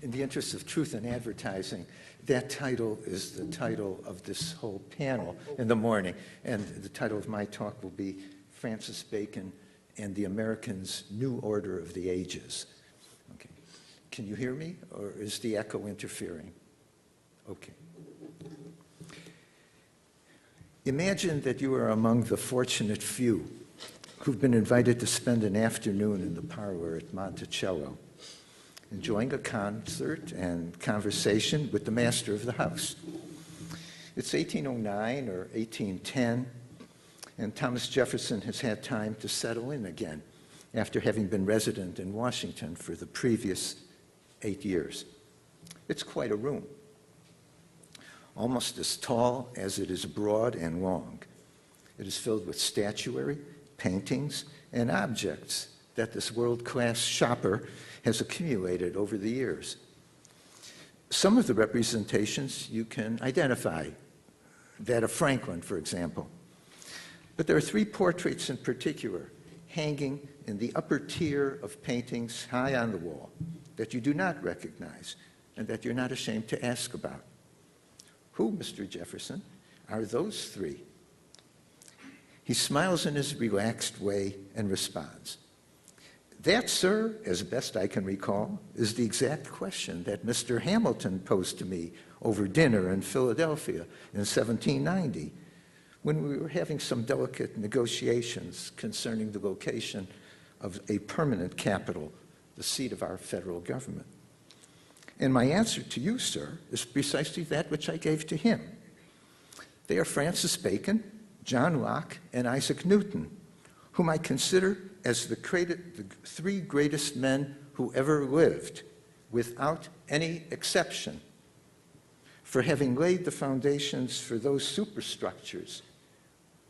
in the interest of truth in advertising, that title is the title of this whole panel in the morning. And the title of my talk will be Francis Bacon and the Americans' New Order of the Ages. Okay. Can you hear me, or is the echo interfering? Okay. Imagine that you are among the fortunate few who've been invited to spend an afternoon in the parlor at Monticello, enjoying a concert and conversation with the master of the house. It's 1809 or 1810, and Thomas Jefferson has had time to settle in again after having been resident in Washington for the previous 8 years. It's quite a room, almost as tall as it is broad and long. It is filled with statuary, paintings, and objects that this world-class shopper has accumulated over the years. Some of the representations you can identify, that of Franklin, for example. But there are 3 portraits in particular hanging in the upper tier of paintings high on the wall that you do not recognize and that you're not ashamed to ask about. Who, Mr. Jefferson, are those 3? He smiles in his relaxed way and responds, "That, sir, as best I can recall, is the exact question that Mr. Hamilton posed to me over dinner in Philadelphia in 1790, when we were having some delicate negotiations concerning the location of a permanent capital, the seat of our federal government. And my answer to you, sir, is precisely that which I gave to him. They are Francis Bacon, John Locke, and Isaac Newton, whom I consider as the 3 greatest men who ever lived, without any exception, for having laid the foundations for those superstructures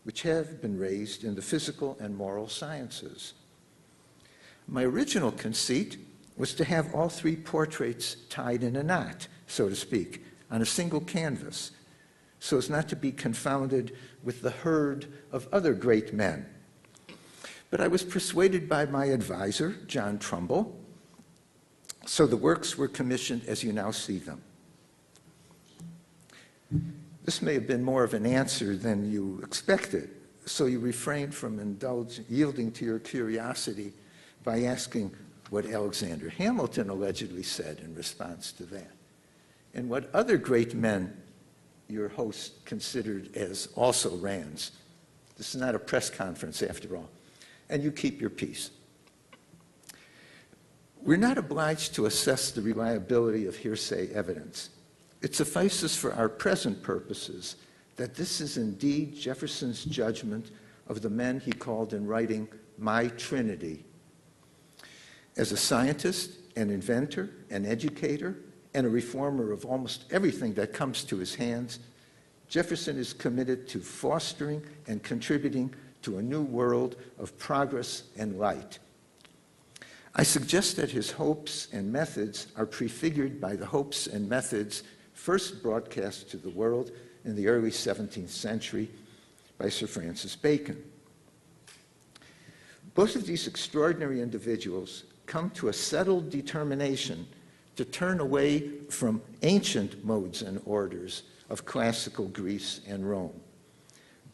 which have been raised in the physical and moral sciences. My original conceit was to have all 3 portraits tied in a knot, so to speak, on a single canvas, so as not to be confounded with the herd of other great men. But I was persuaded by my advisor, John Trumbull, so the works were commissioned as you now see them." This may have been more of an answer than you expected, so you refrained from yielding to your curiosity by asking what Alexander Hamilton allegedly said in response to that, and what other great men your host considered as also Rands. This is not a press conference, after all. And you keep your peace. We're not obliged to assess the reliability of hearsay evidence. It suffices for our present purposes that this is indeed Jefferson's judgment of the men he called in writing my Trinity. As a scientist, an inventor, an educator, and a reformer of almost everything that comes to his hands, Jefferson is committed to fostering and contributing to a new world of progress and light. I suggest that his hopes and methods are prefigured by the hopes and methods first broadcast to the world in the early 17th century by Sir Francis Bacon. Both of these extraordinary individuals come to a settled determination to turn away from ancient modes and orders of classical Greece and Rome.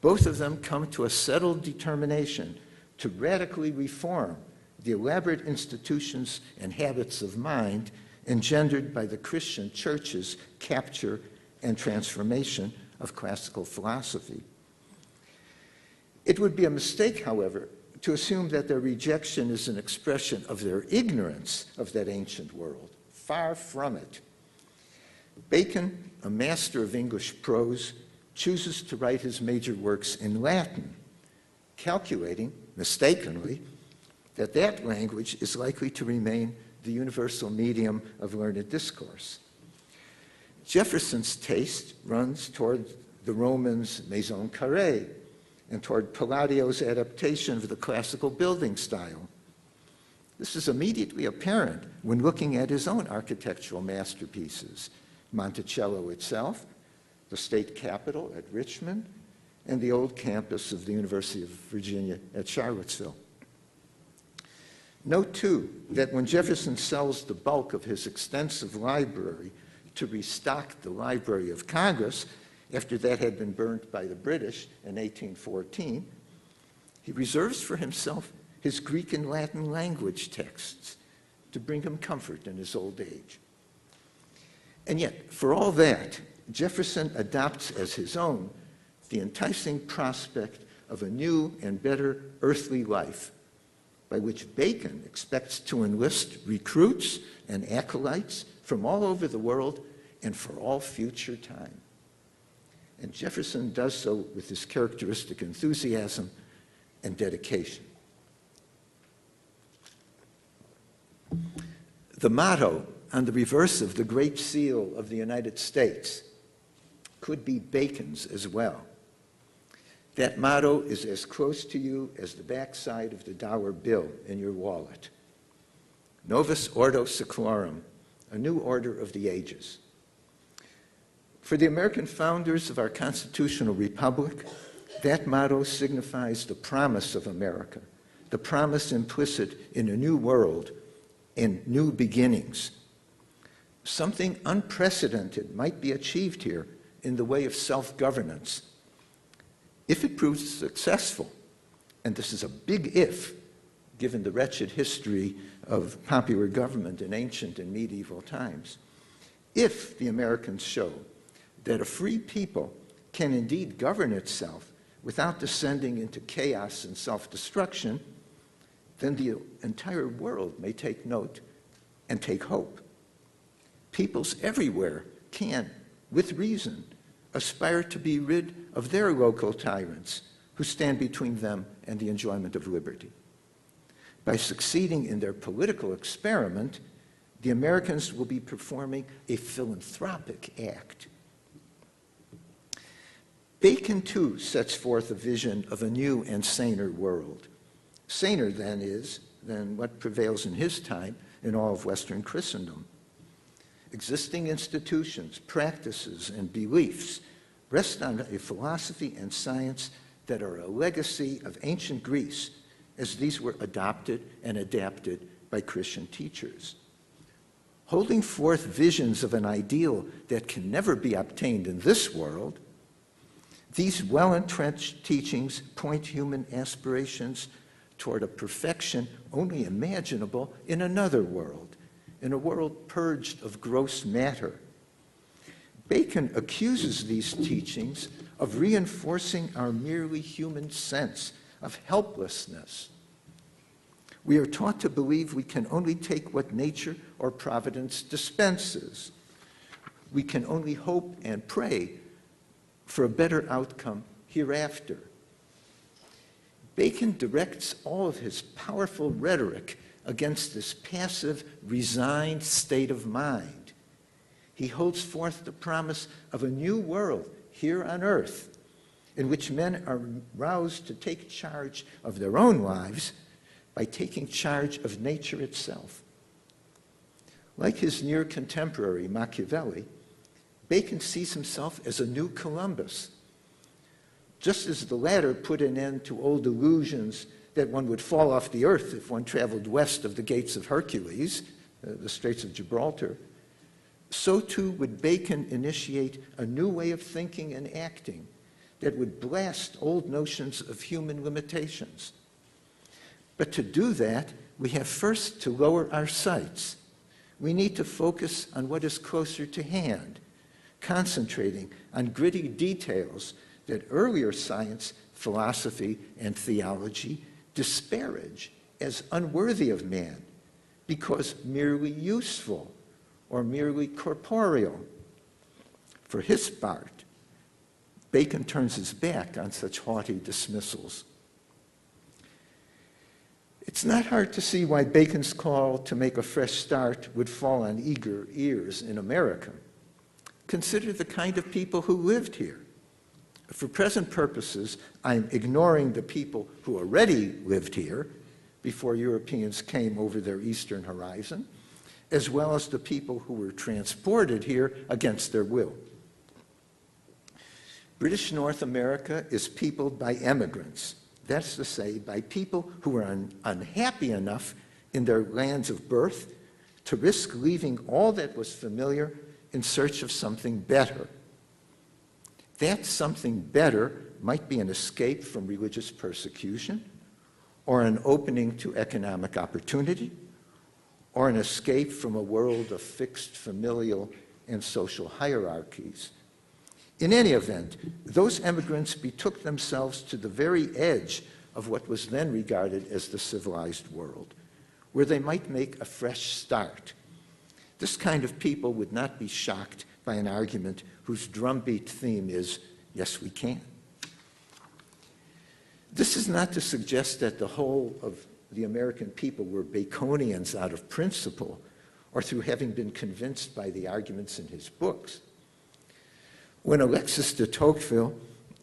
Both of them come to a settled determination to radically reform the elaborate institutions and habits of mind engendered by the Christian church's capture and transformation of classical philosophy. It would be a mistake, however, to assume that their rejection is an expression of their ignorance of that ancient world. Far from it. Bacon, a master of English prose, chooses to write his major works in Latin, calculating, mistakenly, that that language is likely to remain the universal medium of learned discourse. Jefferson's taste runs toward the Romans' maison carrée and toward Palladio's adaptation of the classical building style. This is immediately apparent when looking at his own architectural masterpieces, Monticello itself, the state capitol at Richmond, and the old campus of the University of Virginia at Charlottesville. Note, too, that when Jefferson sells the bulk of his extensive library to restock the Library of Congress, after that had been burnt by the British in 1814, he reserves for himself his Greek and Latin language texts to bring him comfort in his old age. And yet, for all that, Jefferson adopts as his own the enticing prospect of a new and better earthly life, by which Bacon expects to enlist recruits and acolytes from all over the world and for all future time. And Jefferson does so with his characteristic enthusiasm and dedication. The motto on the reverse of the Great Seal of the United States could be Bacon's as well. That motto is as close to you as the backside of the dollar bill in your wallet. Novus Ordo Seclorum, a new order of the ages. For the American founders of our constitutional republic, that motto signifies the promise of America, the promise implicit in a new world and new beginnings. Something unprecedented might be achieved here in the way of self-governance. If it proves successful, and this is a big if, given the wretched history of popular government in ancient and medieval times, if the Americans show that a free people can indeed govern itself without descending into chaos and self-destruction, then the entire world may take note and take hope. Peoples everywhere can, with reason, aspire to be rid of their local tyrants who stand between them and the enjoyment of liberty. By succeeding in their political experiment, the Americans will be performing a philanthropic act. Bacon, too, sets forth a vision of a new and saner world. Saner, then, than what prevails in his time in all of Western Christendom. Existing institutions, practices, and beliefs rest on a philosophy and science that are a legacy of ancient Greece, as these were adopted and adapted by Christian teachers. Holding forth visions of an ideal that can never be obtained in this world, these well-entrenched teachings point human aspirations toward a perfection only imaginable in another world, in a world purged of gross matter. Bacon accuses these teachings of reinforcing our merely human sense of helplessness. We are taught to believe we can only take what nature or providence dispenses. We can only hope and pray for a better outcome hereafter. Bacon directs all of his powerful rhetoric against this passive, resigned state of mind. He holds forth the promise of a new world here on earth in which men are roused to take charge of their own lives by taking charge of nature itself. Like his near contemporary Machiavelli, Bacon sees himself as a new Columbus. Just as the latter put an end to old illusions that one would fall off the earth if one traveled west of the gates of Hercules, the Straits of Gibraltar, so too would Bacon initiate a new way of thinking and acting that would blast old notions of human limitations. But to do that, we have first to lower our sights. We need to focus on what is closer to hand, concentrating on gritty details that earlier science, philosophy, and theology disparage as unworthy of man because merely useful or merely corporeal. For his part, Bacon turns his back on such haughty dismissals. It's not hard to see why Bacon's call to make a fresh start would fall on eager ears in America. Consider the kind of people who lived here. For present purposes, I'm ignoring the people who already lived here before Europeans came over their eastern horizon, as well as the people who were transported here against their will. British North America is peopled by emigrants. That's to say, by people who are unhappy enough in their lands of birth to risk leaving all that was familiar in search of something better. That something better might be an escape from religious persecution, or an opening to economic opportunity, or an escape from a world of fixed familial and social hierarchies. In any event, those emigrants betook themselves to the very edge of what was then regarded as the civilized world, where they might make a fresh start. This kind of people would not be shocked by an argument whose drumbeat theme is, yes, we can. This is not to suggest that the whole of the American people were Baconians out of principle or through having been convinced by the arguments in his books. When Alexis de Tocqueville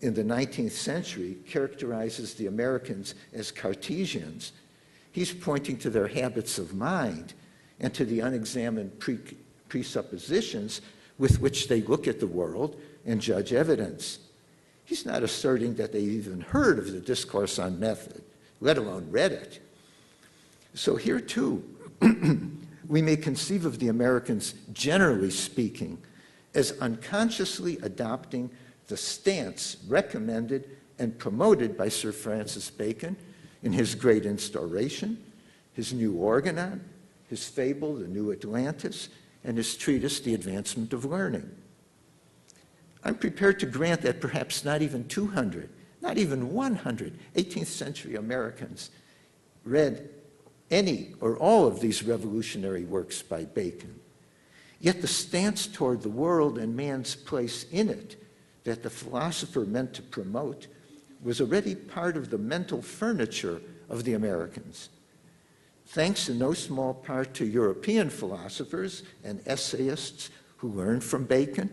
in the 19th century characterizes the Americans as Cartesians, he's pointing to their habits of mind and to the unexamined presuppositions with which they look at the world and judge evidence. He's not asserting that they even heard of the discourse on method, let alone read it. So here too, we may conceive of the Americans, generally speaking, as unconsciously adopting the stance recommended and promoted by Sir Francis Bacon in his Great Instauration, his New Organon, his fable, The New Atlantis, and his treatise, The Advancement of Learning. I'm prepared to grant that perhaps not even 200, not even 100 18th century Americans read any or all of these revolutionary works by Bacon. Yet the stance toward the world and man's place in it that the philosopher meant to promote was already part of the mental furniture of the Americans. Thanks in no small part to European philosophers and essayists who learned from Bacon,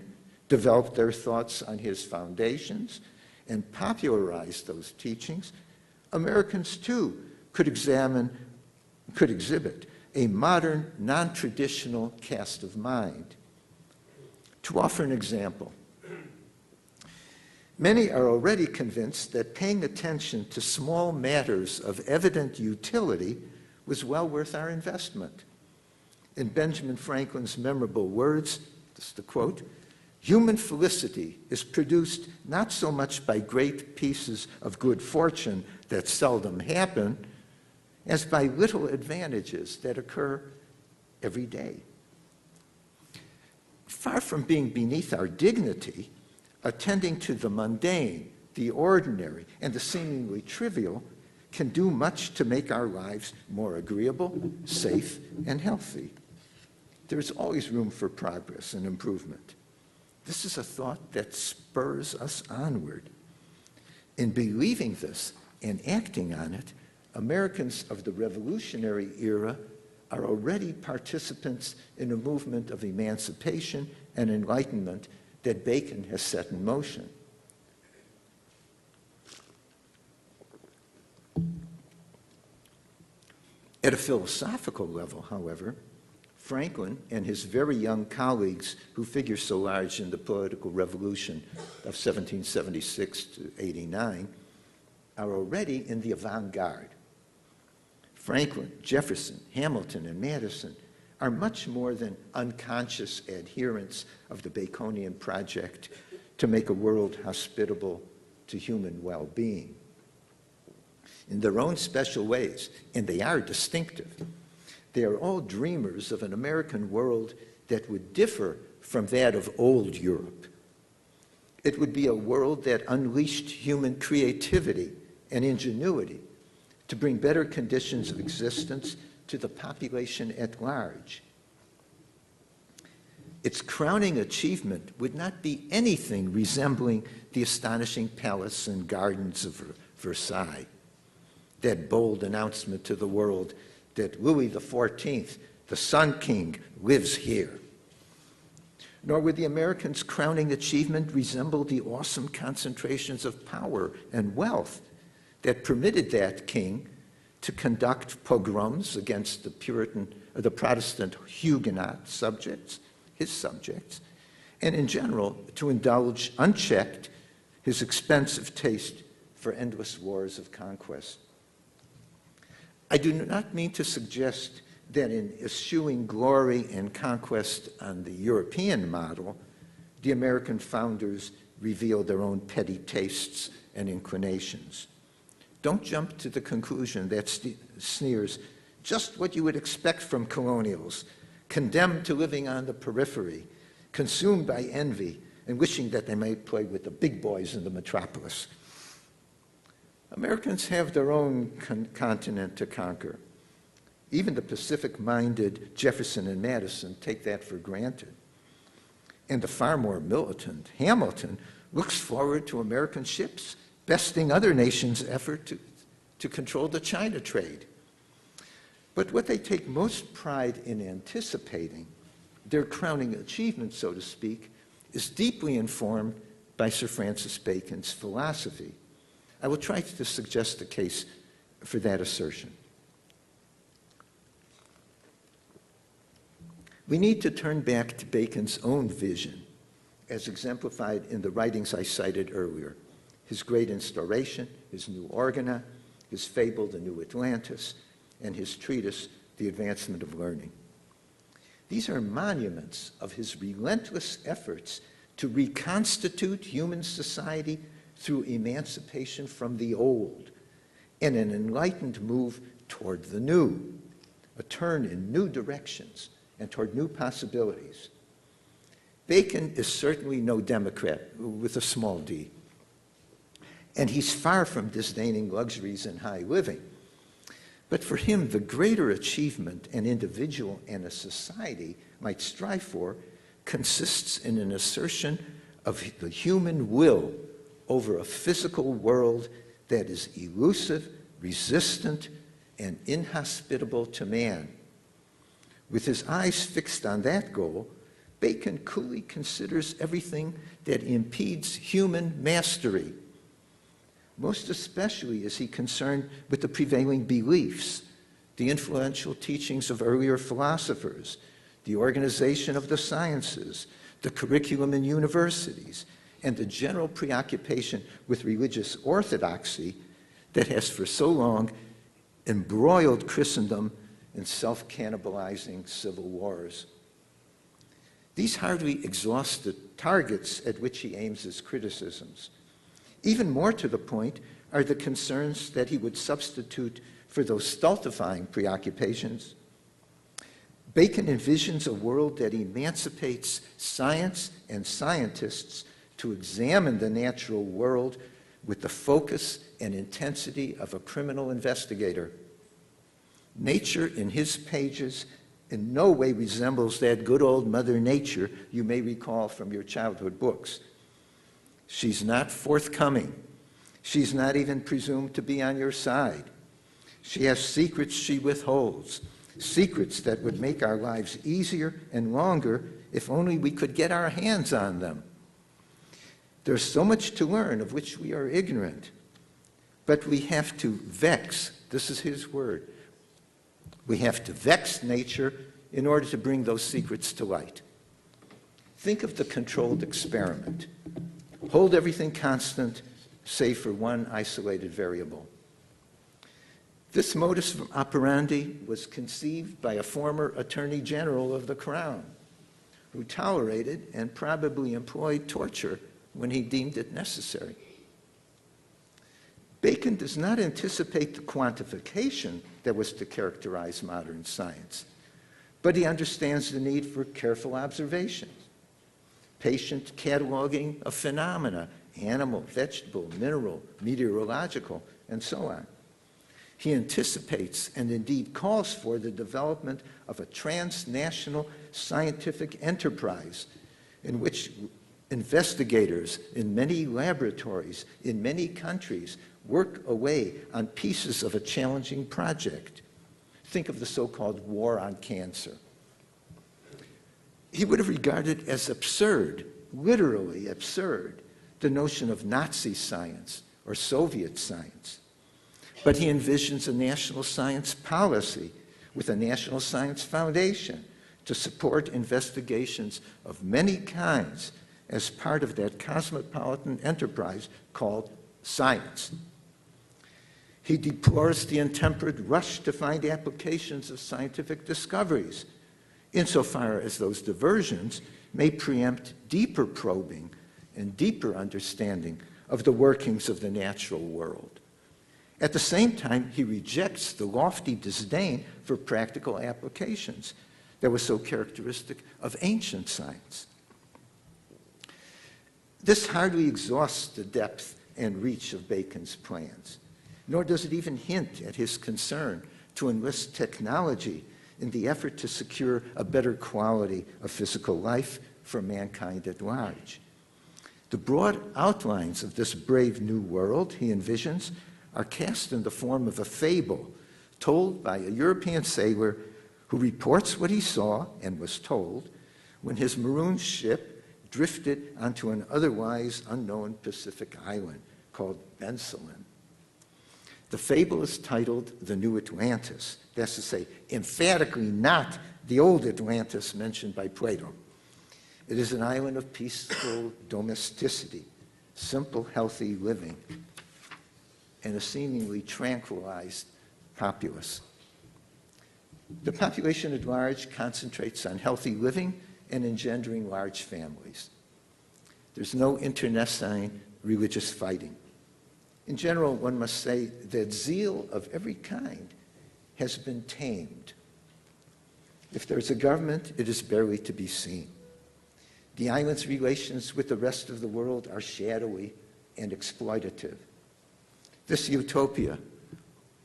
developed their thoughts on his foundations, and popularized those teachings, Americans too could exhibit a modern, non-traditional cast of mind. To offer an example, many are already convinced that paying attention to small matters of evident utility was well worth our investment. In Benjamin Franklin's memorable words, this is the quote, "Human felicity is produced not so much by great pieces of good fortune that seldom happen, as by little advantages that occur every day." Far from being beneath our dignity, attending to the mundane, the ordinary, and the seemingly trivial can do much to make our lives more agreeable, safe, and healthy. There's always room for progress and improvement. This is a thought that spurs us onward. In believing this and acting on it, Americans of the Revolutionary era are already participants in a movement of emancipation and enlightenment that Bacon has set in motion. At a philosophical level, however, Franklin and his very young colleagues who figure so large in the political revolution of 1776 to 89 are already in the avant-garde. Franklin, Jefferson, Hamilton, and Madison are much more than unconscious adherents of the Baconian project to make a world hospitable to human well-being. In their own special ways, and they are distinctive, they are all dreamers of an American world that would differ from that of old Europe. It would be a world that unleashed human creativity and ingenuity to bring better conditions of existence to the population at large. Its crowning achievement would not be anything resembling the astonishing palace and gardens of Versailles, that bold announcement to the world that Louis XIV, the Sun King, lives here. Nor would the Americans' crowning achievement resemble the awesome concentrations of power and wealth that permitted that king to conduct pogroms against the Protestant Huguenot subjects, his subjects, and in general to indulge unchecked his expensive taste for endless wars of conquest. I do not mean to suggest that in eschewing glory and conquest on the European model, the American founders revealed their own petty tastes and inclinations. Don't jump to the conclusion that sneers just what you would expect from colonials, condemned to living on the periphery, consumed by envy, and wishing that they might play with the big boys in the metropolis. Americans have their own continent to conquer. Even the Pacific-minded Jefferson and Madison take that for granted. And the far more militant Hamilton looks forward to American ships besting other nations' effort to control the China trade. But what they take most pride in anticipating, their crowning achievement, so to speak, is deeply informed by Sir Francis Bacon's philosophy. I will try to suggest a case for that assertion. We need to turn back to Bacon's own vision, as exemplified in the writings I cited earlier, his Great Instauration, his New Organa, his fable, The New Atlantis, and his treatise, The Advancement of Learning. These are monuments of his relentless efforts to reconstitute human society through emancipation from the old and an enlightened move toward the new, a turn in new directions and toward new possibilities. Bacon is certainly no Democrat, with a small d, and he's far from disdaining luxuries and high living. But for him, the greater achievement an individual and a society might strive for consists in an assertion of the human will over a physical world that is elusive, resistant, and inhospitable to man. With his eyes fixed on that goal, Bacon coolly considers everything that impedes human mastery. Most especially is he concerned with the prevailing beliefs, the influential teachings of earlier philosophers, the organization of the sciences, the curriculum in universities, and the general preoccupation with religious orthodoxy that has for so long embroiled Christendom in self-cannibalizing civil wars. These hardly exhaust the targets at which he aims his criticisms. Even more to the point are the concerns that he would substitute for those stultifying preoccupations. Bacon envisions a world that emancipates science and scientists to examine the natural world with the focus and intensity of a criminal investigator. Nature, in his pages, in no way resembles that good old Mother Nature you may recall from your childhood books. She's not forthcoming. She's not even presumed to be on your side. She has secrets she withholds, secrets that would make our lives easier and longer if only we could get our hands on them. There's so much to learn of which we are ignorant, but we have to vex, this is his word, we have to vex nature in order to bring those secrets to light. Think of the controlled experiment. Hold everything constant, save for one isolated variable. This modus operandi was conceived by a former Attorney General of the Crown, who tolerated and probably employed torture when he deemed it necessary. Bacon does not anticipate the quantification that was to characterize modern science, but he understands the need for careful observation, patient cataloging of phenomena, animal, vegetable, mineral, meteorological, and so on. He anticipates and indeed calls for the development of a transnational scientific enterprise in which investigators in many laboratories in many countries work away on pieces of a challenging project. Think of the so-called war on cancer. He would have regarded as absurd, literally absurd, the notion of Nazi science or Soviet science. But he envisions a national science policy with a National Science Foundation to support investigations of many kinds as part of that cosmopolitan enterprise called science. He deplores the intemperate rush to find applications of scientific discoveries, insofar as those diversions may preempt deeper probing and deeper understanding of the workings of the natural world. At the same time, he rejects the lofty disdain for practical applications that was so characteristic of ancient science. This hardly exhausts the depth and reach of Bacon's plans, nor does it even hint at his concern to enlist technology in the effort to secure a better quality of physical life for mankind at large. The broad outlines of this brave new world he envisions are cast in the form of a fable told by a European sailor who reports what he saw and was told when his marooned ship drifted onto an otherwise unknown Pacific island called Bensalem. The fable is titled The New Atlantis. That's to say, emphatically not the old Atlantis mentioned by Plato. It is an island of peaceful domesticity, simple, healthy living, and a seemingly tranquilized populace. The population at large concentrates on healthy living and engendering large families. There's no internecine religious fighting. In general, one must say that zeal of every kind has been tamed. If there's a government, it is barely to be seen. The island's relations with the rest of the world are shadowy and exploitative. This utopia,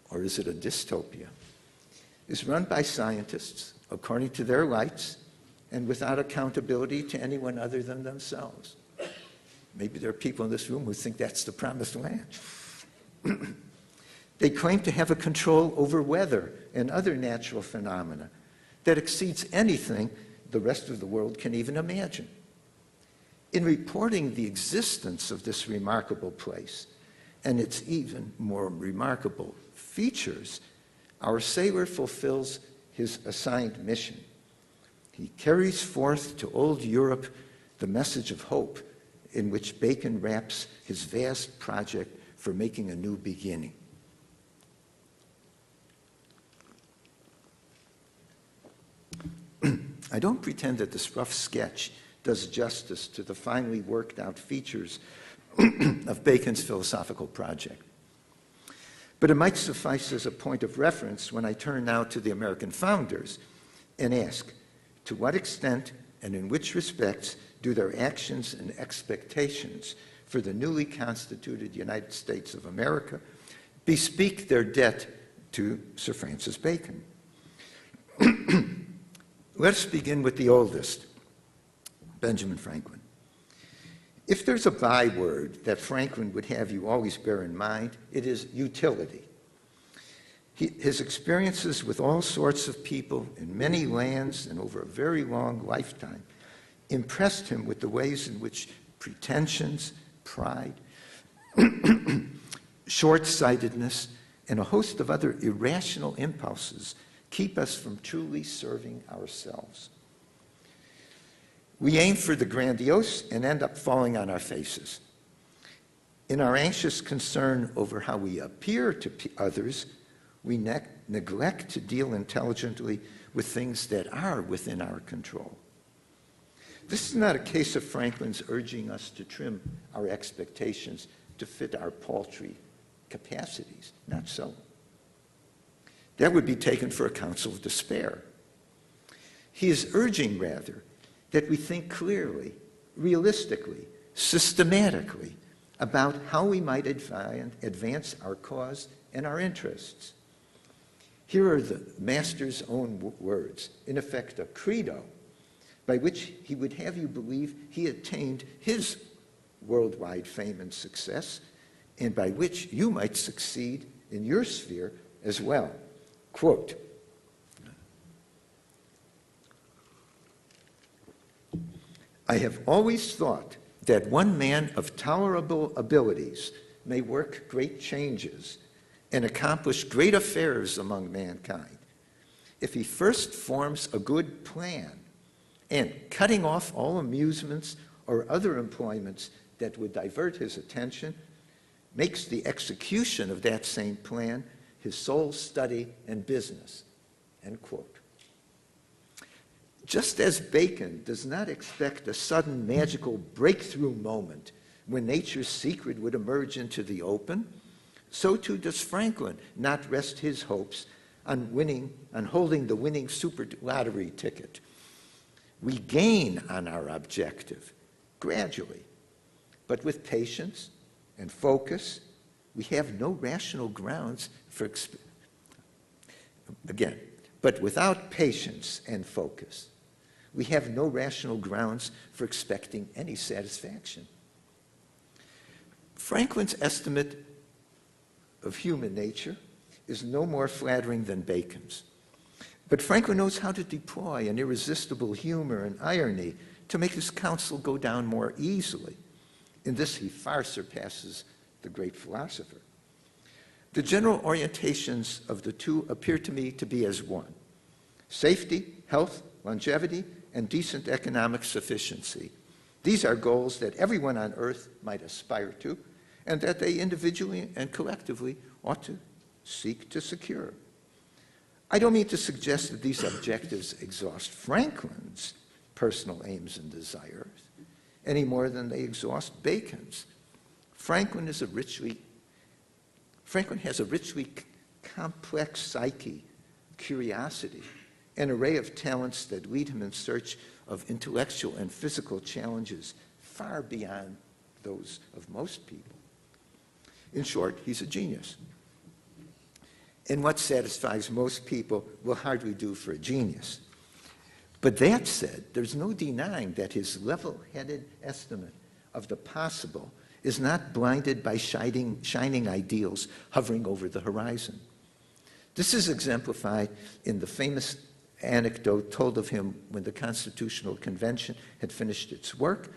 or is it a dystopia, is run by scientists according to their lights and without accountability to anyone other than themselves. Maybe there are people in this room who think that's the promised land. They claim to have a control over weather and other natural phenomena that exceeds anything the rest of the world can even imagine. In reporting the existence of this remarkable place and its even more remarkable features, our sailor fulfills his assigned mission. He carries forth to old Europe the message of hope in which Bacon wraps his vast project for making a new beginning. I don't pretend that this rough sketch does justice to the finely worked out features of Bacon's philosophical project. But it might suffice as a point of reference when I turn now to the American founders and ask, to what extent and in which respects do their actions and expectations for the newly constituted United States of America bespeak their debt to Sir Francis Bacon? Let's begin with the oldest, Benjamin Franklin. If there's a byword that Franklin would have you always bear in mind, it is utility. His experiences with all sorts of people in many lands and over a very long lifetime impressed him with the ways in which pretensions, pride, short-sightedness, and a host of other irrational impulses keep us from truly serving ourselves. We aim for the grandiose and end up falling on our faces. In our anxious concern over how we appear to others, we neglect to deal intelligently with things that are within our control. This is not a case of Franklin's urging us to trim our expectations to fit our paltry capacities. Not so. That would be taken for a counsel of despair. He is urging, rather, that we think clearly, realistically, systematically about how we might advance our cause and our interests. Here are the master's own words, in effect a credo, by which he would have you believe he attained his worldwide fame and success, and by which you might succeed in your sphere as well. Quote, I have always thought that one man of tolerable abilities may work great changes and accomplish great affairs among mankind if he first forms a good plan and, cutting off all amusements or other employments that would divert his attention, makes the execution of that same plan his sole study and business, end quote. Just as Bacon does not expect a sudden magical breakthrough moment when nature's secret would emerge into the open, so too does Franklin not rest his hopes on holding the winning super lottery ticket. We gain on our objective gradually, but with patience and focus, we have no rational grounds for but without patience and focus, we have no rational grounds for expecting any satisfaction. Franklin's estimate of human nature is no more flattering than Bacon's. But Franklin knows how to deploy an irresistible humor and irony to make his counsel go down more easily. In this, he far surpasses the great philosopher. The general orientations of the two appear to me to be as one: safety, health, longevity, and decent economic sufficiency. These are goals that everyone on earth might aspire to, and that they individually and collectively ought to seek to secure. I don't mean to suggest that these objectives exhaust Franklin's personal aims and desires any more than they exhaust Bacon's. Franklin has a richly complex psyche, curiosity, an array of talents that lead him in search of intellectual and physical challenges far beyond those of most people. In short, he's a genius. And what satisfies most people will hardly do for a genius. But that said, there's no denying that his level-headed estimate of the possible is not blinded by shining ideals hovering over the horizon. This is exemplified in the famous anecdote told of him when the Constitutional Convention had finished its work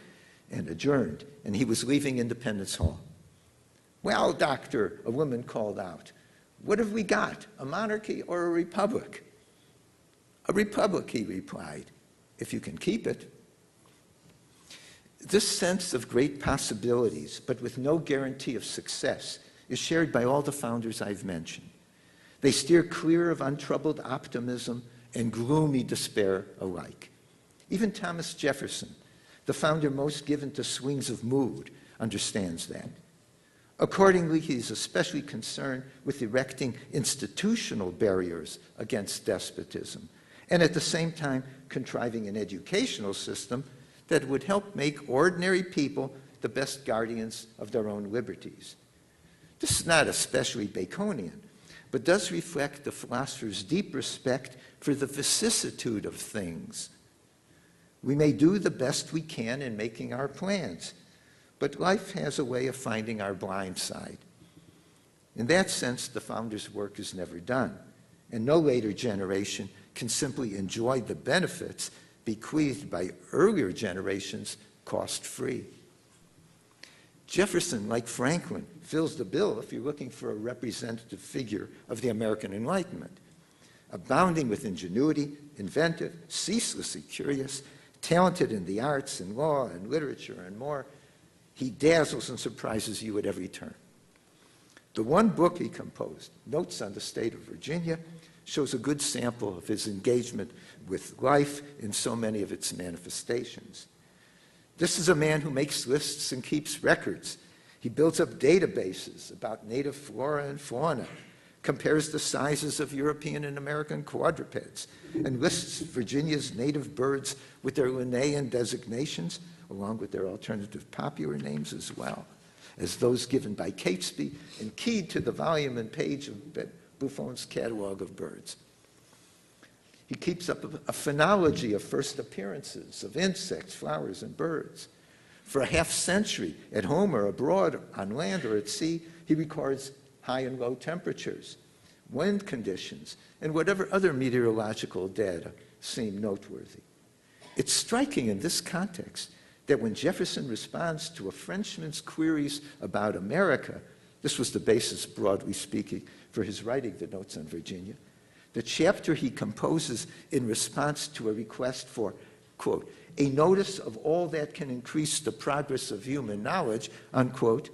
and adjourned, and he was leaving Independence Hall. "Well, doctor," a woman called out, "what have we got, a monarchy or a republic?" "A republic," he replied, "if you can keep it." This sense of great possibilities, but with no guarantee of success, is shared by all the founders I've mentioned. They steer clear of untroubled optimism and gloomy despair alike. Even Thomas Jefferson, the founder most given to swings of mood, understands that. Accordingly, he is especially concerned with erecting institutional barriers against despotism, and at the same time contriving an educational system that would help make ordinary people the best guardians of their own liberties. This is not especially Baconian, but does reflect the philosopher's deep respect for the vicissitude of things. We may do the best we can in making our plans, but life has a way of finding our blind side. In that sense, the founder's work is never done, and no later generation can simply enjoy the benefits bequeathed by earlier generations cost-free. Jefferson, like Franklin, fills the bill if you're looking for a representative figure of the American Enlightenment. Abounding with ingenuity, inventive, ceaselessly curious, talented in the arts and law and literature and more, he dazzles and surprises you at every turn. The one book he composed, Notes on the State of Virginia, shows a good sample of his engagement with life in so many of its manifestations. This is a man who makes lists and keeps records. He builds up databases about native flora and fauna, compares the sizes of European and American quadrupeds, and lists Virginia's native birds with their Linnaean designations, along with their alternative popular names as well, as those given by Catesby and keyed to the volume and page of Buffon's Catalogue of Birds. He keeps up a phonology of first appearances of insects, flowers, and birds. For a half century, at home or abroad, on land or at sea, he records high and low temperatures, wind conditions, and whatever other meteorological data seem noteworthy. It's striking in this context that when Jefferson responds to a Frenchman's queries about America, this was the basis, broadly speaking, for his writing the Notes on Virginia, the chapter he composes in response to a request for, quote, a notice of all that can increase the progress of human knowledge, unquote,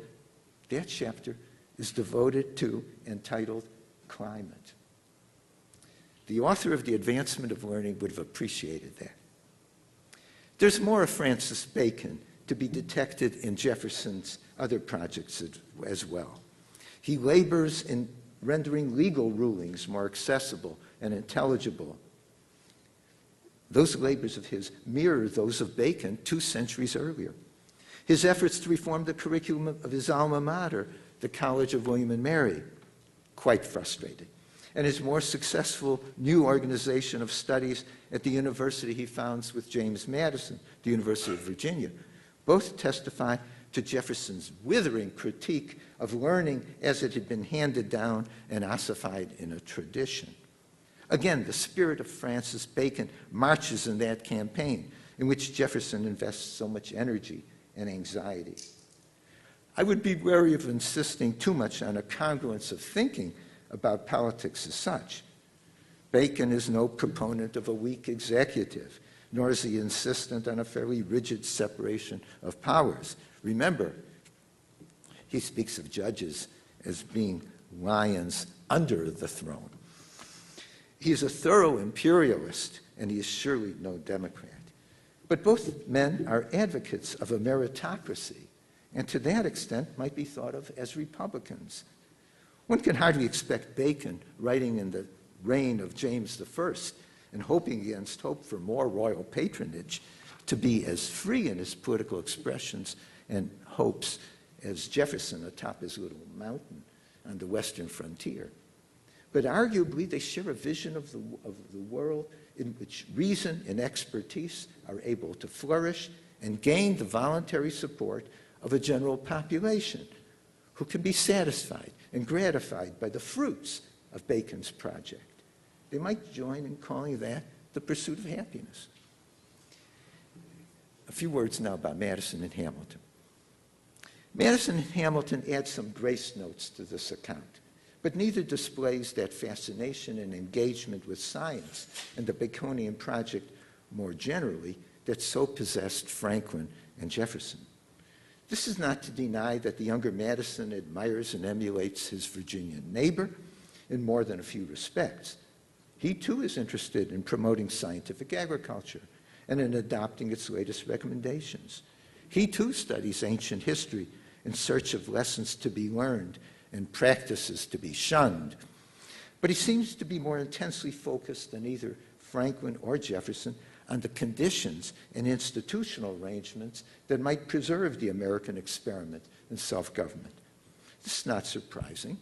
That chapter is devoted to, entitled Climate. The author of The Advancement of Learning would have appreciated that. There's more of Francis Bacon to be detected in Jefferson's other projects as well. He labors in rendering legal rulings more accessible and intelligible. Those labors of his mirror those of Bacon 2 centuries earlier. His efforts to reform the curriculum of his alma mater, the College of William and Mary, quite frustrated. And his more successful new organization of studies at the university he founds with James Madison, the University of Virginia, both testify to Jefferson's withering critique of learning as it had been handed down and ossified in a tradition. Again, the spirit of Francis Bacon marches in that campaign in which Jefferson invests so much energy and anxiety. I would be wary of insisting too much on a congruence of thinking about politics as such. Bacon is no proponent of a weak executive, nor is he insistent on a fairly rigid separation of powers. Remember, he speaks of judges as being lions under the throne. He is a thorough imperialist, and he is surely no Democrat. But both men are advocates of a meritocracy, and to that extent might be thought of as Republicans. One can hardly expect Bacon, writing in the reign of James I and hoping against hope for more royal patronage, to be as free in his political expressions and hopes as Jefferson atop his little mountain on the western frontier. But arguably, they share a vision of the world in which reason and expertise are able to flourish and gain the voluntary support of a general population who can be satisfied and gratified by the fruits of Bacon's project. They might join in calling that the pursuit of happiness. A few words now about Madison and Hamilton. Madison and Hamilton add some grace notes to this account, but neither displays that fascination and engagement with science and the Baconian project more generally that so possessed Franklin and Jefferson. This is not to deny that the younger Madison admires and emulates his Virginian neighbor in more than a few respects. He too is interested in promoting scientific agriculture and in adopting its latest recommendations. He too studies ancient history in search of lessons to be learned and practices to be shunned. But he seems to be more intensely focused than either Franklin or Jefferson on the conditions and institutional arrangements that might preserve the American experiment in self-government. This is not surprising.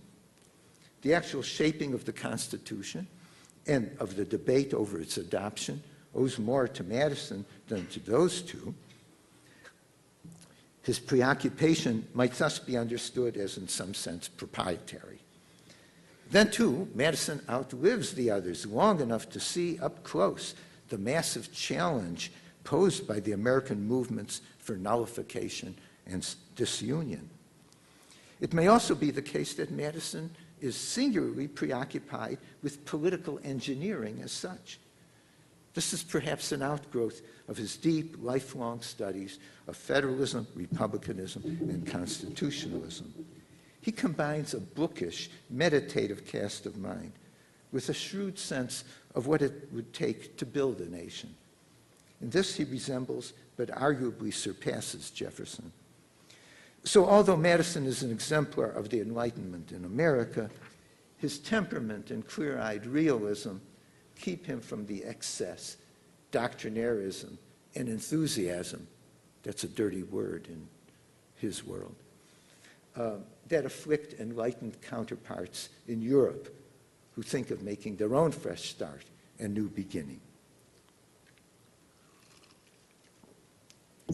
The actual shaping of the Constitution and of the debate over its adoption owes more to Madison than to those two. His preoccupation might thus be understood as, in some sense, proprietary. Then, too, Madison outlives the others long enough to see up close the massive challenge posed by the American movements for nullification and disunion. It may also be the case that Madison is singularly preoccupied with political engineering as such. This is perhaps an outgrowth of his deep, lifelong studies of federalism, republicanism, and constitutionalism. He combines a bookish, meditative cast of mind with a shrewd sense of what it would take to build a nation. In this he resembles, but arguably surpasses, Jefferson. So although Madison is an exemplar of the Enlightenment in America, his temperament and clear-eyed realism keep him from the excess, doctrinarism, and enthusiasm, that's a dirty word in his world, that afflict enlightened counterparts in Europe who think of making their own fresh start and new beginning.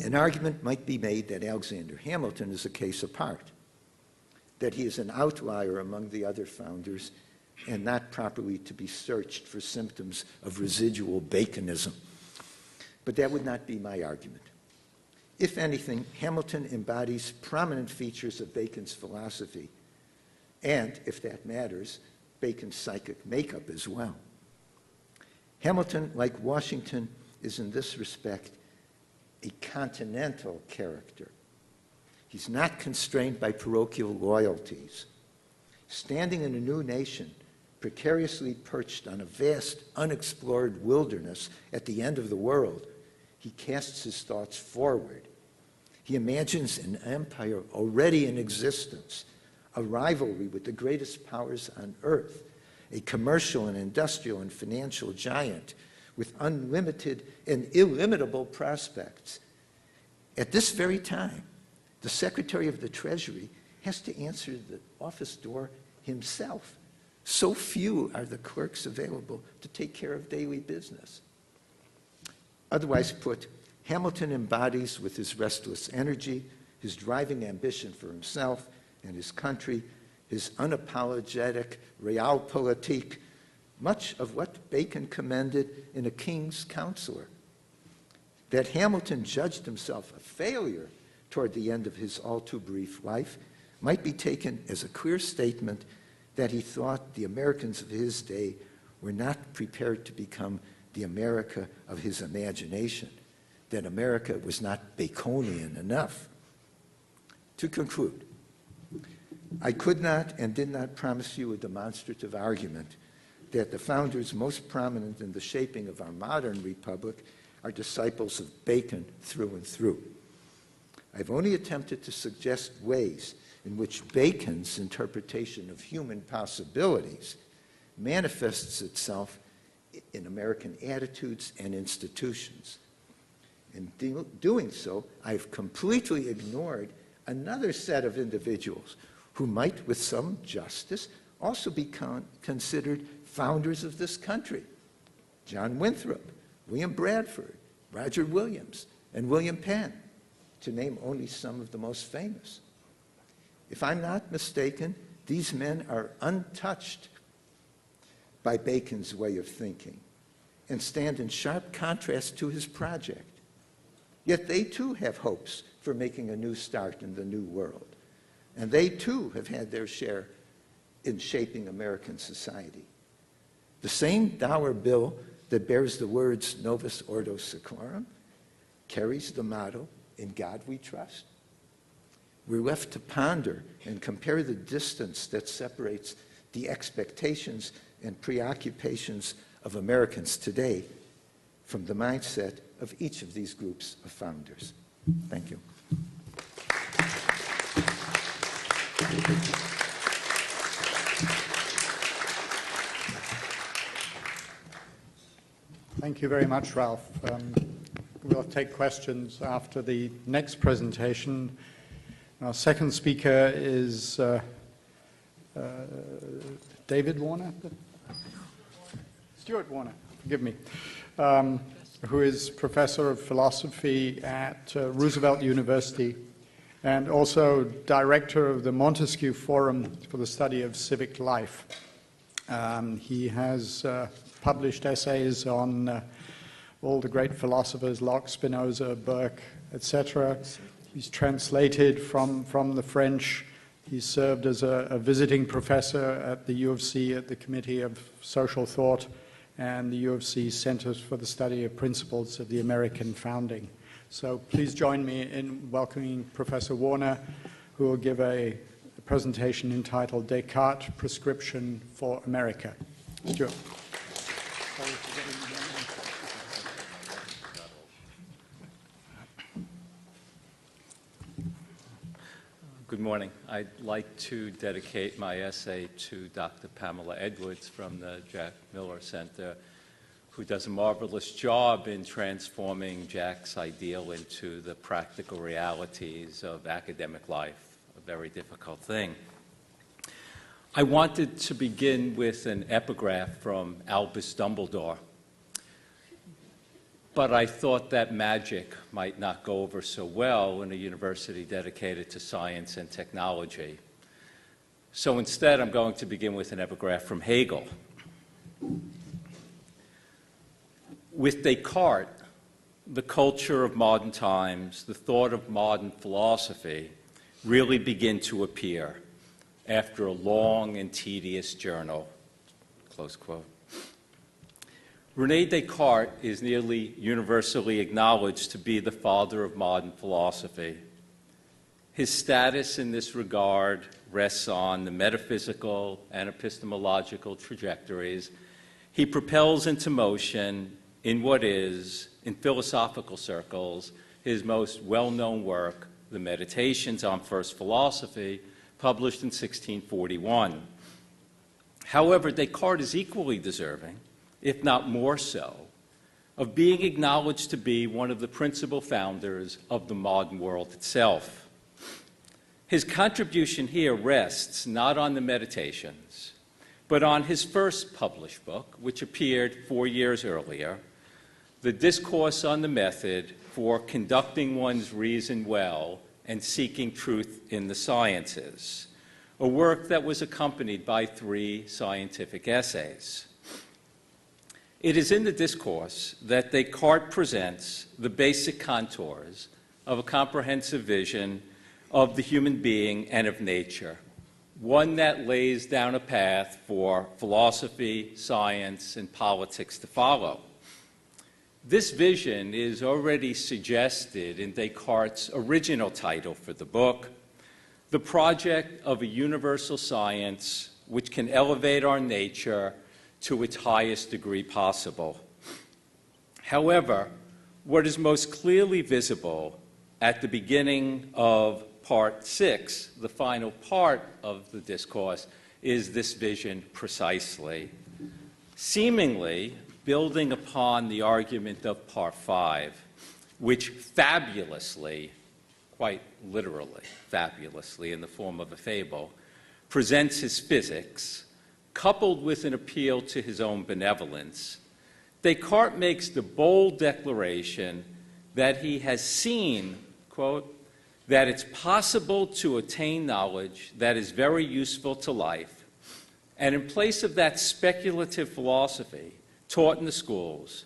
An argument might be made that Alexander Hamilton is a case apart, that he is an outlier among the other founders and not properly to be searched for symptoms of residual Baconism. But that would not be my argument. If anything, Hamilton embodies prominent features of Bacon's philosophy, and, if that matters, Bacon's psychic makeup as well. Hamilton, like Washington, is in this respect a continental character. He's not constrained by parochial loyalties. Standing in a new nation, precariously perched on a vast, unexplored wilderness at the end of the world, he casts his thoughts forward. He imagines an empire already in existence, a rivalry with the greatest powers on earth, a commercial and industrial and financial giant with unlimited and illimitable prospects. At this very time, the Secretary of the Treasury has to answer the office door himself. So few are the clerks available to take care of daily business. Otherwise put, Hamilton embodies with his restless energy, his driving ambition for himself and his country, his unapologetic realpolitik, much of what Bacon commended in A King's Counselor. That Hamilton judged himself a failure toward the end of his all-too-brief life might be taken as a clear statement that he thought the Americans of his day were not prepared to become the America of his imagination, that America was not Baconian enough. To conclude, I could not and did not promise you a demonstrative argument that the founders most prominent in the shaping of our modern republic are disciples of Bacon through and through. I've only attempted to suggest ways in which Bacon's interpretation of human possibilities manifests itself in American attitudes and institutions. In doing so, I've completely ignored another set of individuals who might, with some justice, also be considered founders of this country. John Winthrop, William Bradford, Roger Williams, and William Penn, to name only some of the most famous. If I'm not mistaken, these men are untouched by Bacon's way of thinking and stand in sharp contrast to his project. Yet they too have hopes for making a new start in the new world. And they too have had their share in shaping American society. The same dollar bill that bears the words Novus Ordo Seclorum carries the motto, "In God we trust." We're left to ponder and compare the distance that separates the expectations and preoccupations of Americans today from the mindset of each of these groups of founders. Thank you. Thank you very much, Ralph. We'll take questions after the next presentation. Our second speaker is David Warner? Stuart Warner, forgive me, who is professor of philosophy at Roosevelt University and also director of the Montesquieu Forum for the Study of Civic Life. He has published essays on all the great philosophers, Locke, Spinoza, Burke, etc. He's translated from the French. He served as a visiting professor at the U of C at the Committee of Social Thought and the U of C Centers for the Study of Principles of the American Founding. So please join me in welcoming Professor Warner, who will give a presentation entitled Descartes' Prescription for America. Stuart. Good morning. I'd like to dedicate my essay to Dr. Pamela Edwards from the Jack Miller Center, who does a marvelous job in transforming Jack's ideal into the practical realities of academic life, a very difficult thing. I wanted to begin with an epigraph from Albus Dumbledore, but I thought that magic might not go over so well in a university dedicated to science and technology. So instead, I'm going to begin with an epigraph from Hegel. With Descartes, the culture of modern times, the thought of modern philosophy really begin to appear after a long and tedious journal. Close quote. René Descartes is nearly universally acknowledged to be the father of modern philosophy. His status in this regard rests on the metaphysical and epistemological trajectories he propels into motion in what is, in philosophical circles, his most well-known work, The Meditations on First Philosophy, published in 1641. However, Descartes is equally deserving, if not more so, of being acknowledged to be one of the principal founders of the modern world itself. His contribution here rests not on the Meditations, but on his first published book, which appeared 4 years earlier, The Discourse on the Method for Conducting One's Reason Well and Seeking Truth in the Sciences, a work that was accompanied by 3 scientific essays. It is in the discourse that Descartes presents the basic contours of a comprehensive vision of the human being and of nature, one that lays down a path for philosophy, science, and politics to follow. This vision is already suggested in Descartes' original title for the book, The Project of a Universal Science which can elevate our nature to its highest degree possible. However, what is most clearly visible at the beginning of Part 6, the final part of the discourse, is this vision precisely, seemingly building upon the argument of Part 5, which fabulously, quite literally, fabulously in the form of a fable, presents his physics, coupled with an appeal to his own benevolence. Descartes makes the bold declaration that he has seen, quote, that it's possible to attain knowledge that is very useful to life, and in place of that speculative philosophy taught in the schools,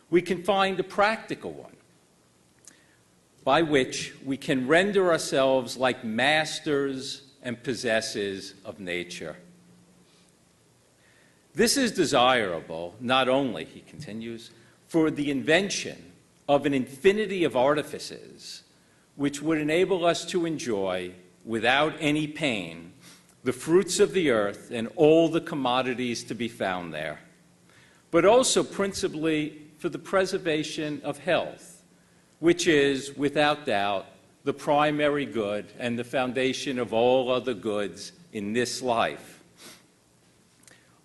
we can find a practical one by which we can render ourselves like masters and possessors of nature. This is desirable not only, he continues, for the invention of an infinity of artifices which would enable us to enjoy, without any pain, the fruits of the earth and all the commodities to be found there, but also principally for the preservation of health, which is, without doubt, the primary good and the foundation of all other goods in this life.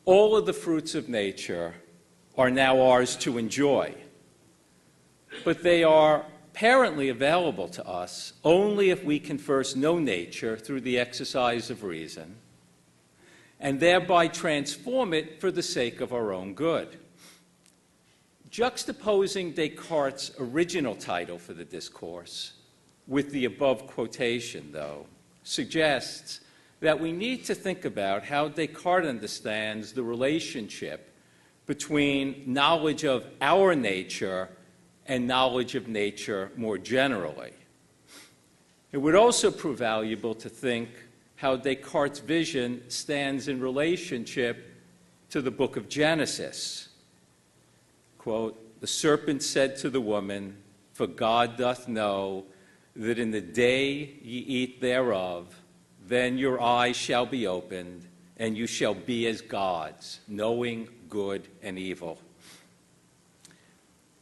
All of the fruits of nature are now ours to enjoy, but they are apparently available to us only if we can first know nature through the exercise of reason, and thereby transform it for the sake of our own good. Juxtaposing Descartes' original title for the discourse with the above quotation, though, suggests that we need to think about how Descartes understands the relationship between knowledge of our nature and knowledge of nature more generally. It would also prove valuable to think how Descartes' vision stands in relationship to the book of Genesis. Quote, "The serpent said to the woman, for God doth know that in the day ye eat thereof, then your eyes shall be opened, and you shall be as gods, knowing good and evil."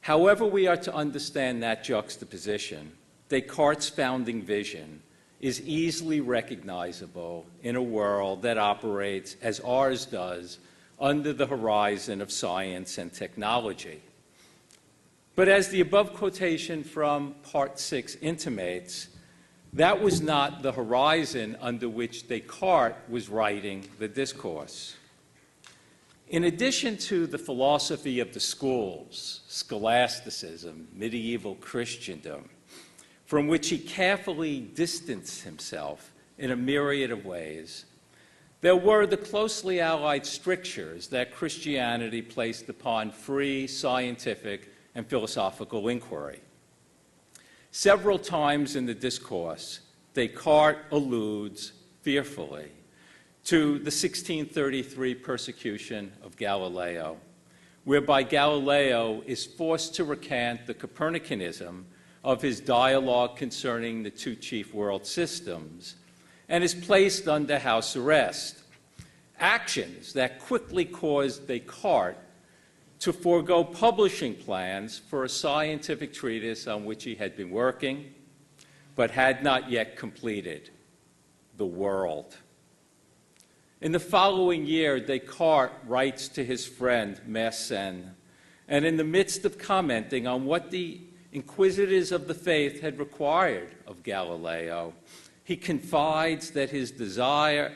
However we are to understand that juxtaposition, Descartes' founding vision is easily recognizable in a world that operates as ours does under the horizon of science and technology. But as the above quotation from Part 6 intimates, that was not the horizon under which Descartes was writing the discourse. In addition to the philosophy of the schools, scholasticism, medieval Christendom, from which he carefully distanced himself in a myriad of ways, there were the closely allied strictures that Christianity placed upon free scientific and philosophical inquiry. Several times in the discourse, Descartes alludes fearfully to the 1633 persecution of Galileo, whereby Galileo is forced to recant the Copernicanism of his dialogue concerning the two chief world systems, and is placed under house arrest. Actions that quickly caused Descartes to forego publishing plans for a scientific treatise on which he had been working, but had not yet completed, The World. In the following year, Descartes writes to his friend Mersenne, and in the midst of commenting on what the inquisitors of the faith had required of Galileo, he confides that his desire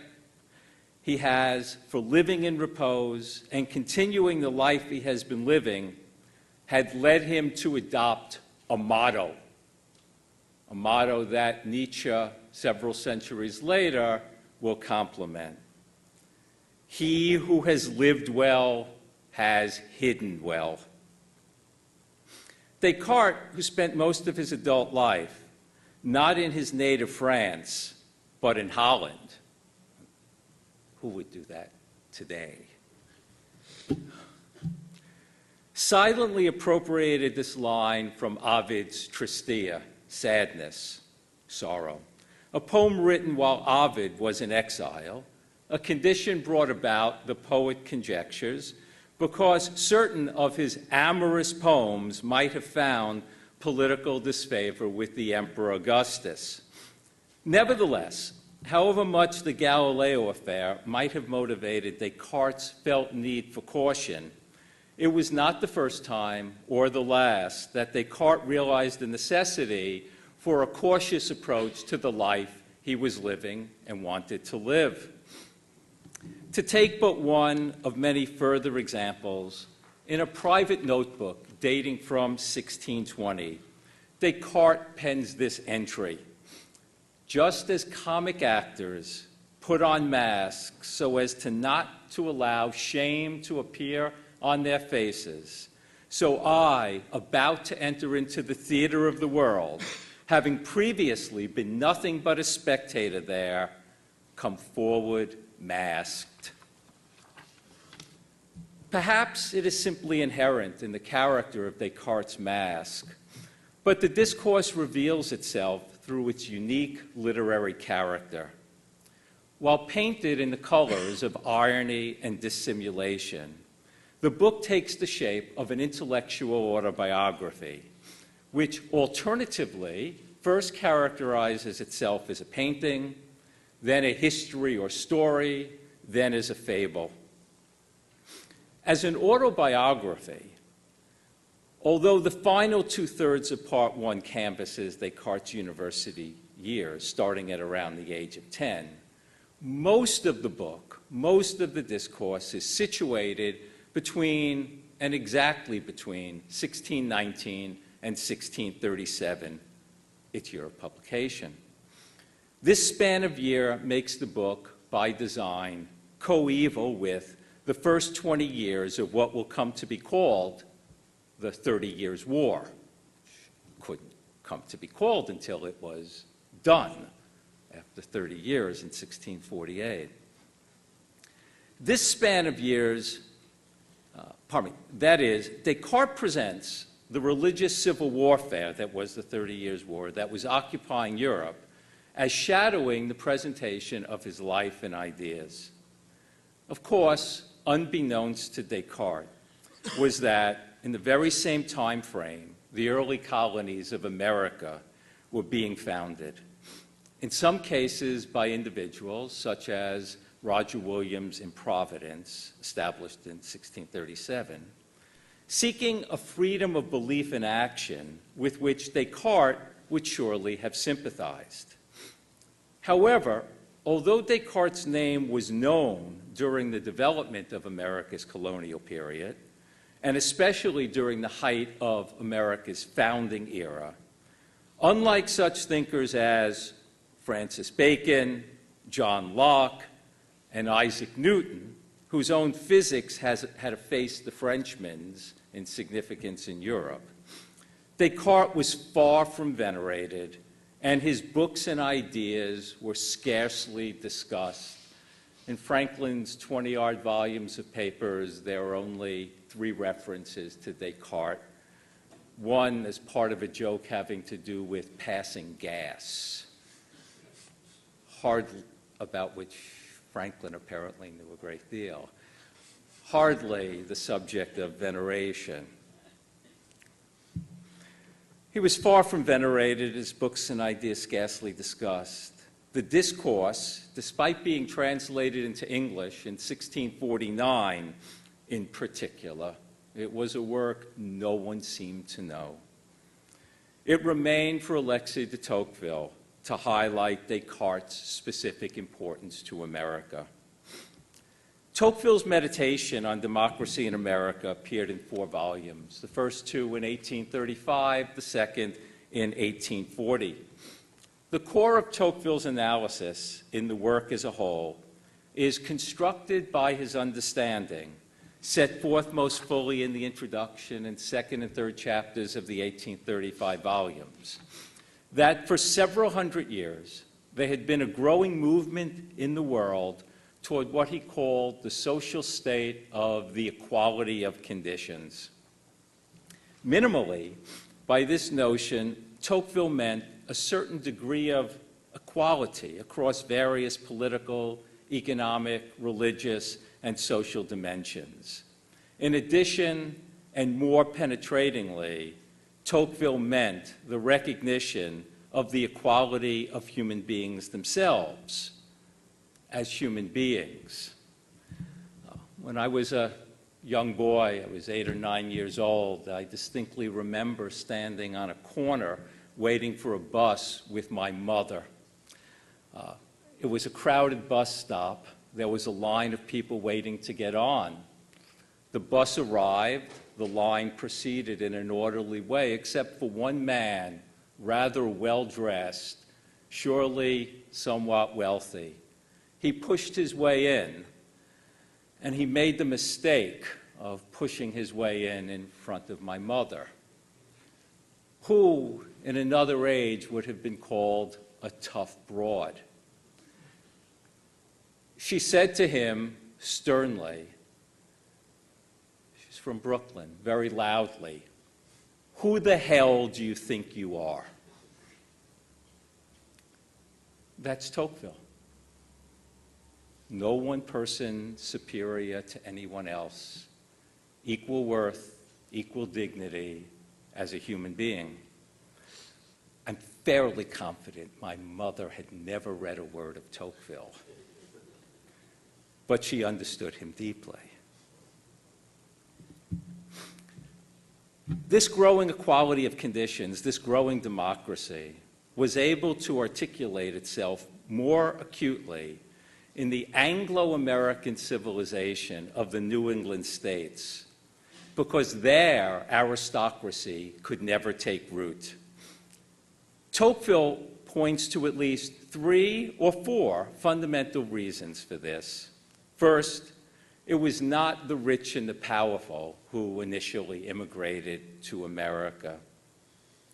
he has for living in repose and continuing the life he has been living had led him to adopt a motto that Nietzsche, several centuries later, will compliment. He who has lived well has hidden well. Descartes, who spent most of his adult life not in his native France, but in Holland. Who would do that today? Silently appropriated this line from Ovid's Tristia, sadness, sorrow, a poem written while Ovid was in exile, a condition brought about, the poet conjectures, because certain of his amorous poems might have found political disfavor with the Emperor Augustus. Nevertheless, however much the Galileo affair might have motivated Descartes' felt need for caution, it was not the first time or the last that Descartes realized the necessity for a cautious approach to the life he was living and wanted to live. To take but one of many further examples, in a private notebook dating from 1620, Descartes pens this entry: just as comic actors put on masks so as not to allow shame to appear on their faces, so I, about to enter into the theater of the world, having previously been nothing but a spectator there, come forward masked. Perhaps it is simply inherent in the character of Descartes' mask, but the discourse reveals itself through its unique literary character. While painted in the colors of irony and dissimulation, the book takes the shape of an intellectual autobiography, which alternatively first characterizes itself as a painting, then a history or story, then as a fable. As an autobiography, although the final two-thirds of Part 1 canvasses Descartes' university years, starting at around the age of 10, most of the book, most of the discourse is situated between and exactly between 1619 and 1637, its year of publication. This span of year makes the book, by design, coeval with the first 20 years of what will come to be called the 30 Years' War. Couldn't come to be called until it was done after 30 years in 1648. This span of years, that is, Descartes presents the religious civil warfare that was the 30 Years' War that was occupying Europe as shadowing the presentation of his life and ideas. Of course, unbeknownst to Descartes, was that in the very same time frame, the early colonies of America were being founded, in some cases by individuals such as Roger Williams in Providence, established in 1637, seeking a freedom of belief and action with which Descartes would surely have sympathized. However, although Descartes' name was known during the development of America's colonial period, and especially during the height of America's founding era, unlike such thinkers as Francis Bacon, John Locke, and Isaac Newton, whose own physics had effaced the Frenchman's in significance in Europe, Descartes was far from venerated, and his books and ideas were scarcely discussed. In Franklin's 20-odd volumes of papers, there are only 3 references to Descartes. one as part of a joke having to do with passing gas, about which Franklin apparently knew a great deal. Hardly the subject of veneration. He was far from venerated, his books and ideas scarcely discussed. The Discourse, despite being translated into English in 1649 in particular, it was a work no one seemed to know. It remained for Alexis de Tocqueville to highlight Descartes' specific importance to America. Tocqueville's meditation on democracy in America appeared in 4 volumes, the first 2 in 1835, the second in 1840. The core of Tocqueville's analysis in the work as a whole is constructed by his understanding, set forth most fully in the introduction and second and third chapters of the 1835 volumes, that for several hundred years there had been a growing movement in the world toward what he called the social state of the equality of conditions. Minimally, by this notion, Tocqueville meant a certain degree of equality across various political, economic, religious, and social dimensions. In addition, and more penetratingly, Tocqueville meant the recognition of the equality of human beings themselves as human beings. When I was a young boy, I was 8 or 9 years old, I distinctly remember standing on a corner waiting for a bus with my mother. It was a crowded bus stop. There was a line of people waiting to get on. The bus arrived, the line proceeded in an orderly way, except for one man, rather well-dressed, surely somewhat wealthy. He pushed his way in, and he made the mistake of pushing his way in front of my mother, who in another age would have been called a tough broad. She said to him sternly, she's from Brooklyn, very loudly, "Who the hell do you think you are?" That's Tocqueville. No one person superior to anyone else, equal worth, equal dignity as a human being. I'm fairly confident my mother had never read a word of Tocqueville, but she understood him deeply. This growing equality of conditions, this growing democracy, was able to articulate itself more acutely in the Anglo-American civilization of the New England states, because there aristocracy could never take root. Tocqueville points to at least 3 or 4 fundamental reasons for this. First, it was not the rich and the powerful who initially immigrated to America.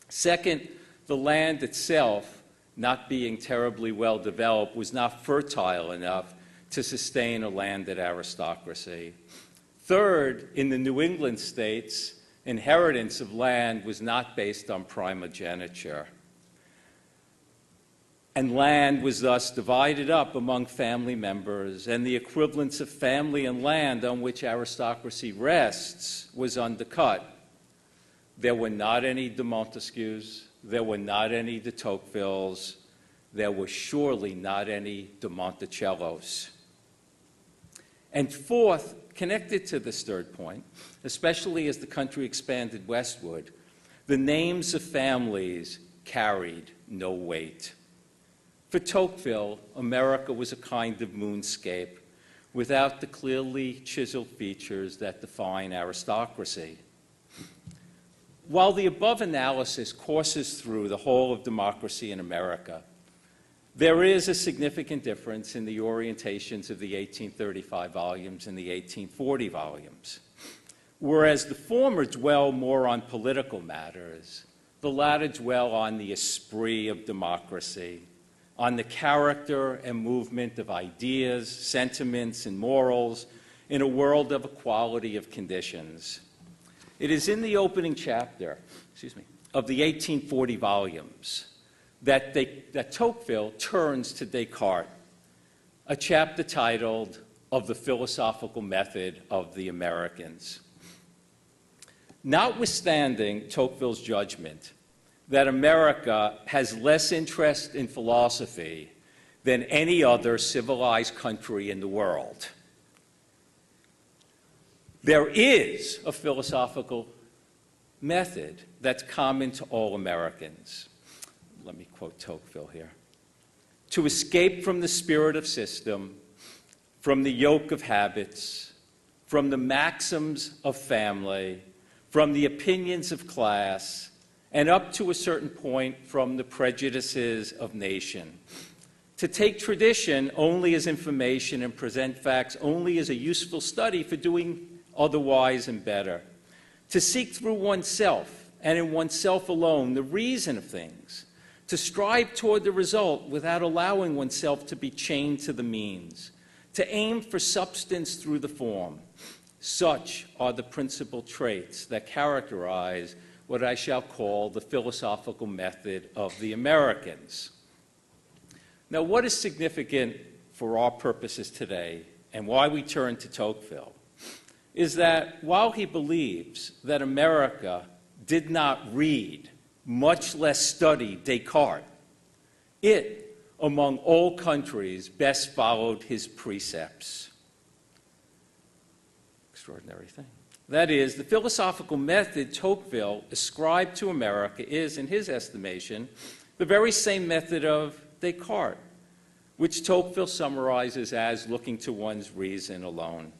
Second, the land itself, not being terribly well developed, was not fertile enough to sustain a landed aristocracy. Third, in the New England states, inheritance of land was not based on primogeniture, and land was thus divided up among family members, and the equivalence of family and land on which aristocracy rests was undercut. There were not any de Montesquieux, there were not any de Tocquevilles, there were surely not any de Monticellos. And fourth, connected to this third point, especially as the country expanded westward, the names of families carried no weight. For Tocqueville, America was a kind of moonscape without the clearly chiseled features that define aristocracy. While the above analysis courses through the whole of democracy in America, there is a significant difference in the orientations of the 1835 volumes and the 1840 volumes. Whereas the former dwell more on political matters, the latter dwell on the esprit of democracy, on the character and movement of ideas, sentiments, and morals in a world of equality of conditions. It is in the opening chapter, of the 1840 volumes that Tocqueville turns to Descartes, a chapter titled Of the Philosophical Method of the Americans. Notwithstanding Tocqueville's judgment that America has less interest in philosophy than any other civilized country in the world, there is a philosophical method that's common to all Americans. Let me quote Tocqueville here. To escape from the spirit of system, from the yoke of habits, from the maxims of family, from the opinions of class, and up to a certain point from the prejudices of nation. To take tradition only as information and present facts only as a useful study for doing otherwise and better. To seek through oneself and in oneself alone the reason of things. To strive toward the result without allowing oneself to be chained to the means. To aim for substance through the form. Such are the principal traits that characterize what I shall call the philosophical method of the Americans. Now, what is significant for our purposes today, and why we turn to Tocqueville, is that while he believes that America did not read, much less study, Descartes, it, among all countries, best followed his precepts. Extraordinary thing. That is, the philosophical method Tocqueville ascribed to America is, in his estimation, the very same method of Descartes, which Tocqueville summarizes as looking to one's reason alone.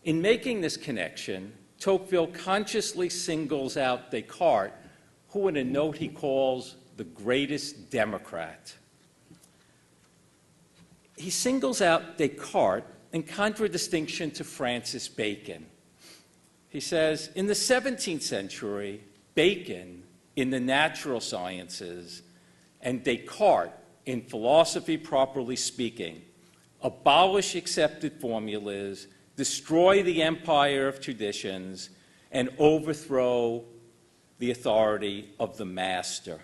In making this connection, Tocqueville consciously singles out Descartes, who in a note he calls the greatest Democrat. He singles out Descartes in contradistinction to Francis Bacon. He says, in the 17th century, Bacon in the natural sciences and Descartes in philosophy properly speaking abolish accepted formulas, destroy the empire of traditions, and overthrow the authority of the master.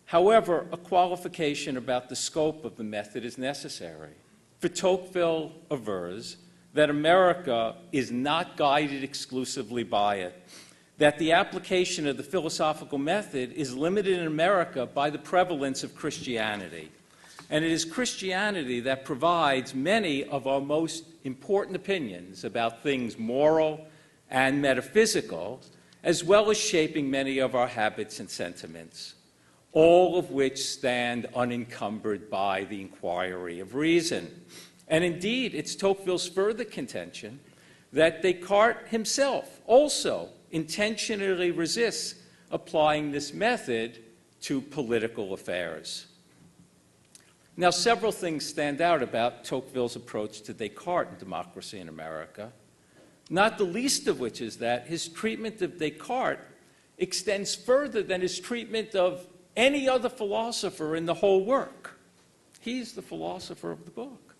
However, a qualification about the scope of the method is necessary. For Tocqueville avers that America is not guided exclusively by it, that the application of the philosophical method is limited in America by the prevalence of Christianity. And it is Christianity that provides many of our most important opinions about things moral and metaphysical, as well as shaping many of our habits and sentiments, all of which stand unencumbered by the inquiry of reason. And indeed, it's Tocqueville's further contention that Descartes himself also intentionally resists applying this method to political affairs. Now, several things stand out about Tocqueville's approach to Descartes and democracy in America, not the least of which is that his treatment of Descartes extends further than his treatment of any other philosopher in the whole work. He's the philosopher of the book.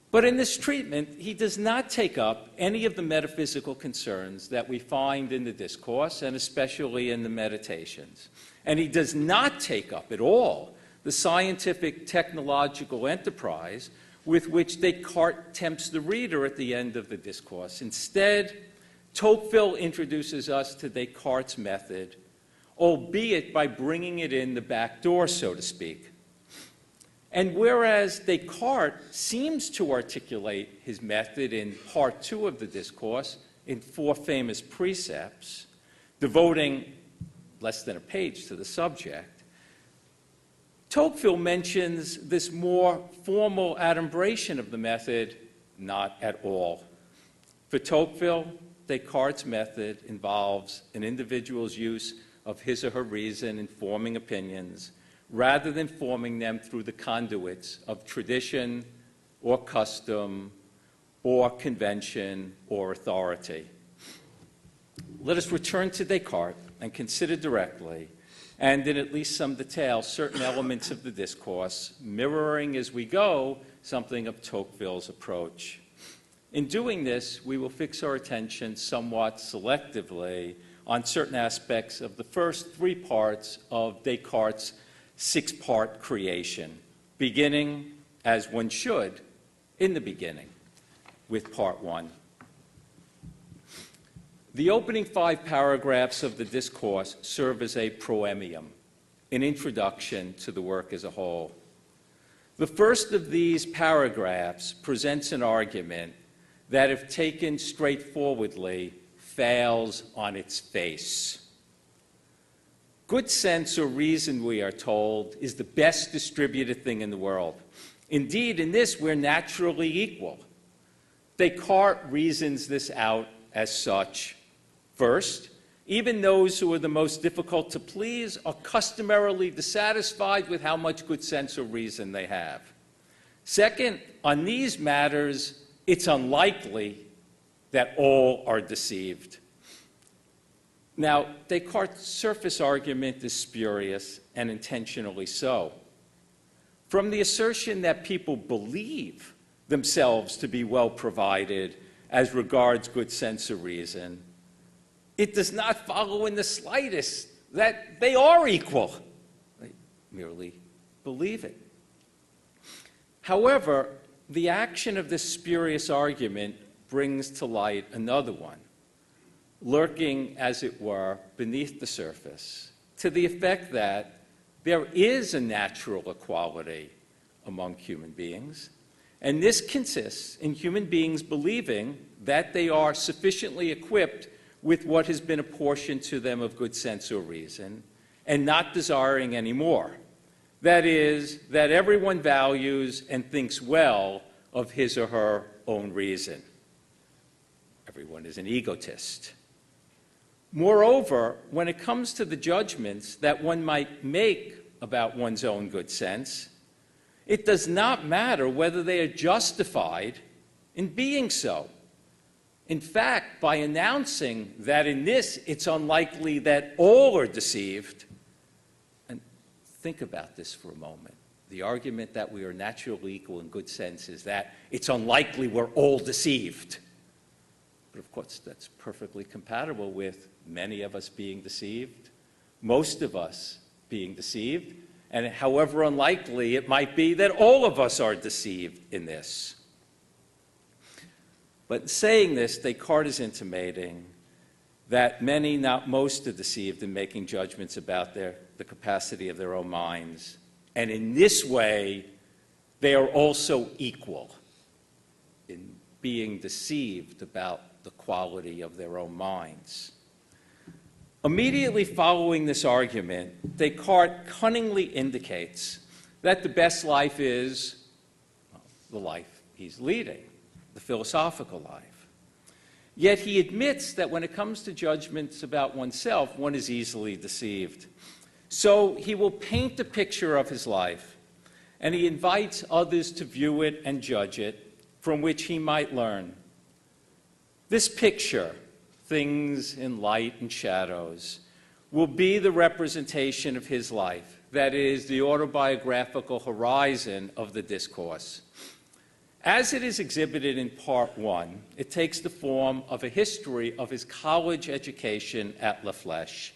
But in this treatment, he does not take up any of the metaphysical concerns that we find in the discourse, and especially in the meditations. And he does not take up at all the scientific technological enterprise with which Descartes tempts the reader at the end of the discourse. Instead, Tocqueville introduces us to Descartes' method, albeit by bringing it in the back door, so to speak. And whereas Descartes seems to articulate his method in part 2 of the discourse in 4 famous precepts, devoting less than a page to the subject, Tocqueville mentions this more formal adumbration of the method not at all. For Tocqueville, Descartes' method involves an individual's use of his or her reason in forming opinions, rather than forming them through the conduits of tradition or custom or convention or authority. Let us return to Descartes and consider directly, and in at least some detail, certain elements of the discourse, mirroring as we go something of Tocqueville's approach. In doing this, we will fix our attention somewhat selectively on certain aspects of the first 3 parts of Descartes' 6-part creation, beginning, as one should, in the beginning, with part 1. The opening 5 paragraphs of the discourse serve as a proemium, an introduction to the work as a whole. The first of these paragraphs presents an argument that, if taken straightforwardly, fails on its face. Good sense or reason, we are told, is the best distributed thing in the world. Indeed, in this, we're naturally equal. Descartes reasons this out as such. First, even those who are the most difficult to please are customarily dissatisfied with how much good sense or reason they have. Second, on these matters, it's unlikely that all are deceived. Now, Descartes' surface argument is spurious, and intentionally so. From the assertion that people believe themselves to be well provided as regards good sense or reason, it does not follow in the slightest that they are equal. They merely believe it. However, the action of this spurious argument brings to light another one, lurking, as it were, beneath the surface, to the effect that there is a natural equality among human beings, and this consists in human beings believing that they are sufficiently equipped with what has been apportioned to them of good sense or reason, and not desiring any more. That is, that everyone values and thinks well of his or her own reason. Everyone is an egotist. Moreover, when it comes to the judgments that one might make about one's own good sense, it does not matter whether they are justified in being so. In fact, by announcing that in this it's unlikely that all are deceived, and think about this for a moment. The argument that we are naturally equal in good sense is that it's unlikely we're all deceived. But of course, that's perfectly compatible with many of us being deceived, most of us being deceived, and however unlikely it might be that all of us are deceived in this. But in saying this, Descartes is intimating that many, not most, are deceived in making judgments about the capacity of their own minds. And in this way, they are also equal in being deceived about the quality of their own minds. Immediately following this argument, Descartes cunningly indicates that the best life is, well, the life he's leading, the philosophical life. Yet he admits that when it comes to judgments about oneself, one is easily deceived. So he will paint a picture of his life, and he invites others to view it and judge it, from which he might learn. This picture, things in light and shadows, will be the representation of his life, that is, the autobiographical horizon of the discourse. As it is exhibited in Part 1, it takes the form of a history of his college education at La Flèche,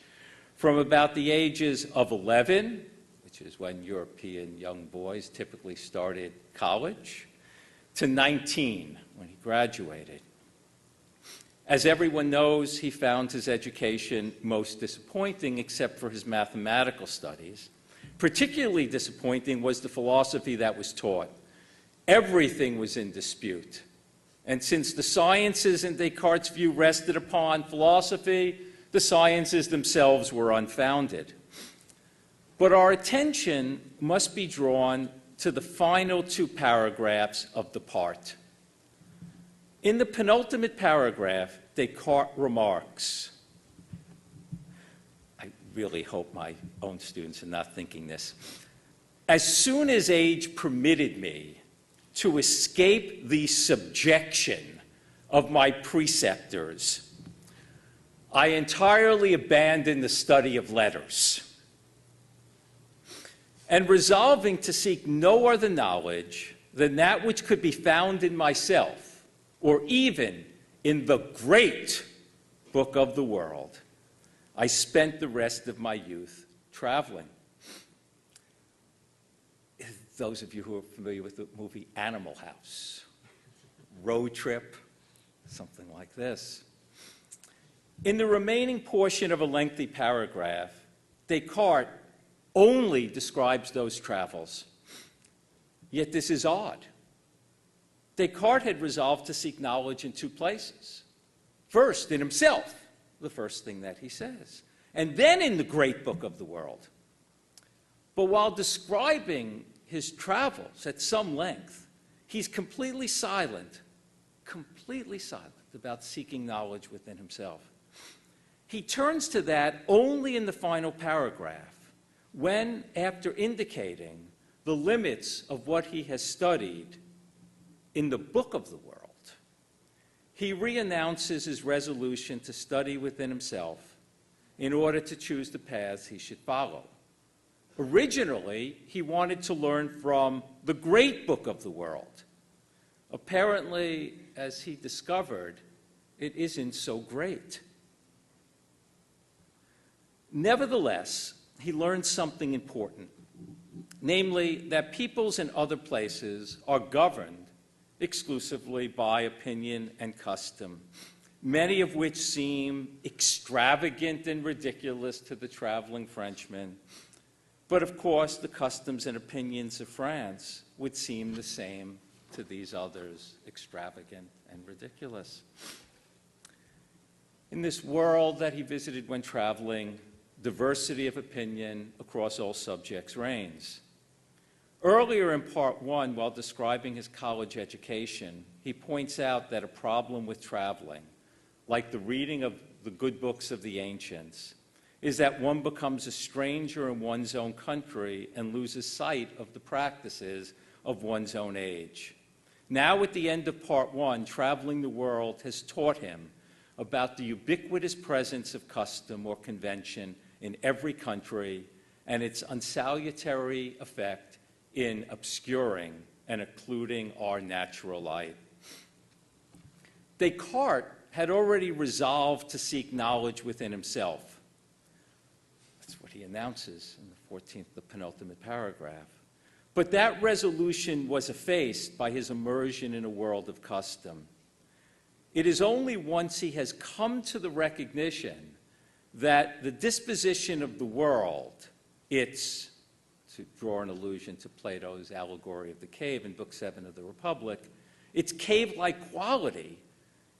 from about the ages of 11, which is when European young boys typically started college, to 19, when he graduated. As everyone knows, he found his education most disappointing, except for his mathematical studies. Particularly disappointing was the philosophy that was taught. Everything was in dispute. And since the sciences, in Descartes' view, rested upon philosophy, the sciences themselves were unfounded. But our attention must be drawn to the final 2 paragraphs of the part. In the penultimate paragraph, Descartes remarks, I really hope my own students are not thinking this, as soon as age permitted me to escape the subjection of my preceptors, I entirely abandoned the study of letters. And resolving to seek no other knowledge than that which could be found in myself, or even in the great book of the world. I spent the rest of my youth traveling. Those of you who are familiar with the movie Animal House, road trip, something like this. In the remaining portion of a lengthy paragraph, Descartes only describes those travels. Yet this is odd. Descartes had resolved to seek knowledge in two places. First, in himself, the first thing that he says, and then in the great book of the world. But while describing his travels at some length, he's completely silent about seeking knowledge within himself. He turns to that only in the final paragraph, when, after indicating the limits of what he has studied in the book of the world, he re-announces his resolution to study within himself in order to choose the paths he should follow. Originally, he wanted to learn from the great book of the world. Apparently, as he discovered, it isn't so great. Nevertheless, he learned something important, namely that peoples in other places are governed exclusively by opinion and custom, many of which seem extravagant and ridiculous to the traveling Frenchman. But of course, the customs and opinions of France would seem the same to these others, extravagant and ridiculous. In this world that he visited when traveling, diversity of opinion across all subjects reigns. Earlier in part one, while describing his college education, he points out that a problem with traveling, like the reading of the good books of the ancients, is that one becomes a stranger in one's own country and loses sight of the practices of one's own age. Now, at the end of part one, traveling the world has taught him about the ubiquitous presence of custom or convention in every country and its unsalutary effect in obscuring and occluding our natural light. Descartes had already resolved to seek knowledge within himself. That's what he announces in the 14th, the penultimate paragraph. But that resolution was effaced by his immersion in a world of custom. It is only once he has come to the recognition that the disposition of the world, its, to draw an allusion to Plato's allegory of the cave in Book 7 of the Republic, its cave-like quality,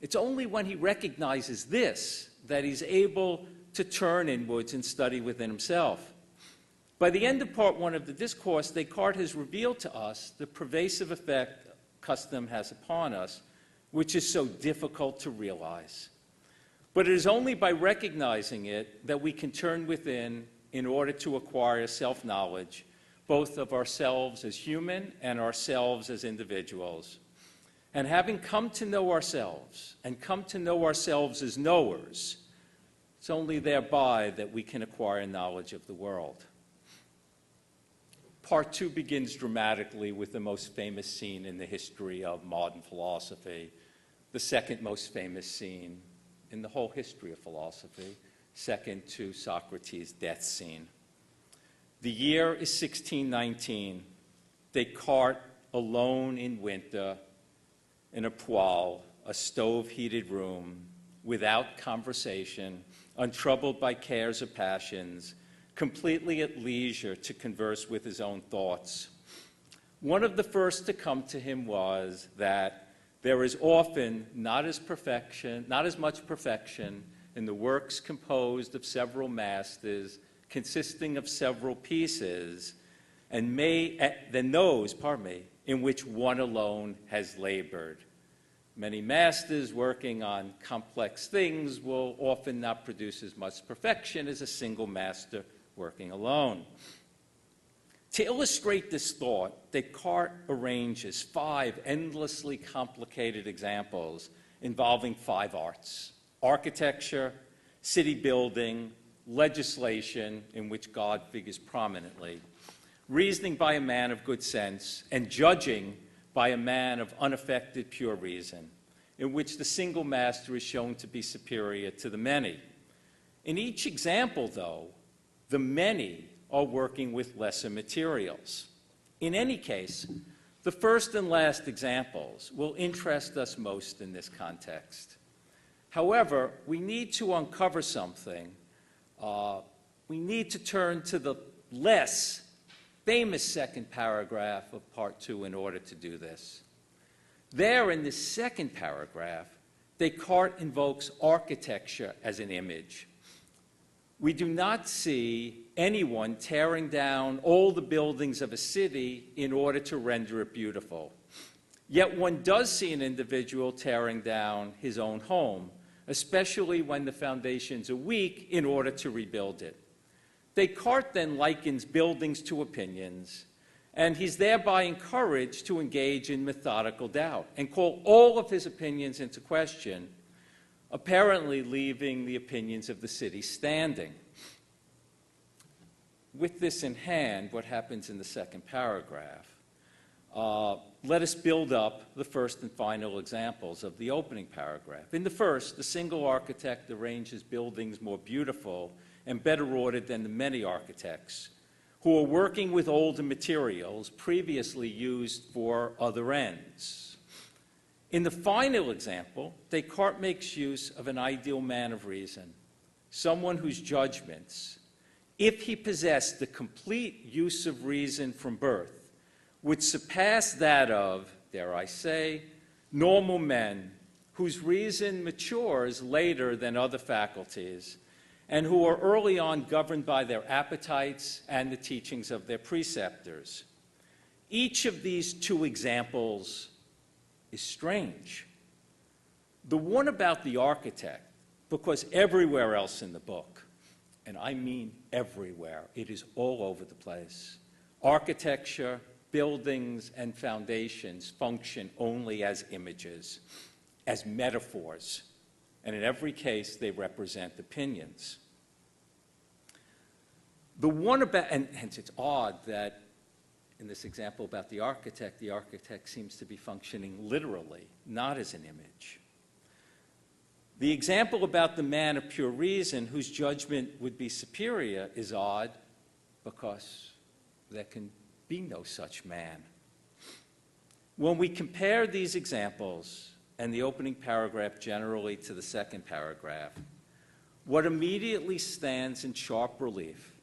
it's only when he recognizes this that he's able to turn inwards and study within himself. By the end of part one of the discourse, Descartes has revealed to us the pervasive effect custom has upon us, which is so difficult to realize. But it is only by recognizing it that we can turn within in order to acquire self-knowledge, both of ourselves as human and ourselves as individuals. And having come to know ourselves and come to know ourselves as knowers, it's only thereby that we can acquire knowledge of the world. Part two begins dramatically with the most famous scene in the history of modern philosophy, the second most famous scene in the whole history of philosophy, second to Socrates' death scene. The year is 1619. Descartes, alone in winter, in a poêle, a stove-heated room, without conversation, untroubled by cares or passions, completely at leisure to converse with his own thoughts. One of the first to come to him was that there is often not as much perfection in the works composed of several masters, consisting of several pieces, than those, in which one alone has labored. Many masters working on complex things will often not produce as much perfection as a single master working alone. To illustrate this thought, Descartes arranges 5 endlessly complicated examples involving 5 arts: architecture, city building, legislation, in which God figures prominently, reasoning by a man of good sense, and judging by a man of unaffected pure reason. in which the single master is shown to be superior to the many. In each example, though, the many are working with lesser materials. In any case, the first and last examples will interest us most in this context. However, we need to uncover something. We need to turn to the less famous second paragraph of Part 2 in order to do this. There, in this second paragraph, Descartes invokes architecture as an image. We do not see anyone tearing down all the buildings of a city in order to render it beautiful. Yet one does see an individual tearing down his own home, especially when the foundations are weak, in order to rebuild it. Descartes then likens buildings to opinions, and he's thereby encouraged to engage in methodical doubt and call all of his opinions into question, apparently leaving the opinions of the city standing. With this in hand, what happens in the second paragraph? Let us build up the first and final examples of the opening paragraph. In the first, the single architect arranges buildings more beautiful and better ordered than the many architects who are working with older materials previously used for other ends. In the final example, Descartes makes use of an ideal man of reason, someone whose judgments, if he possessed the complete use of reason from birth, would surpass that of, dare I say, normal men whose reason matures later than other faculties and who are early on governed by their appetites and the teachings of their preceptors. Each of these two examples is strange. The one about the architect, because everywhere else in the book, and I mean everywhere, it is all over the place, architecture, buildings, and foundations function only as images, as metaphors, and in every case they represent opinions. The one about, and hence it's odd that in this example about the architect seems to be functioning literally, not as an image. The example about the man of pure reason whose judgment would be superior is odd because there can be no such man. When we compare these examples and the opening paragraph generally to the second paragraph, what immediately stands in sharp relief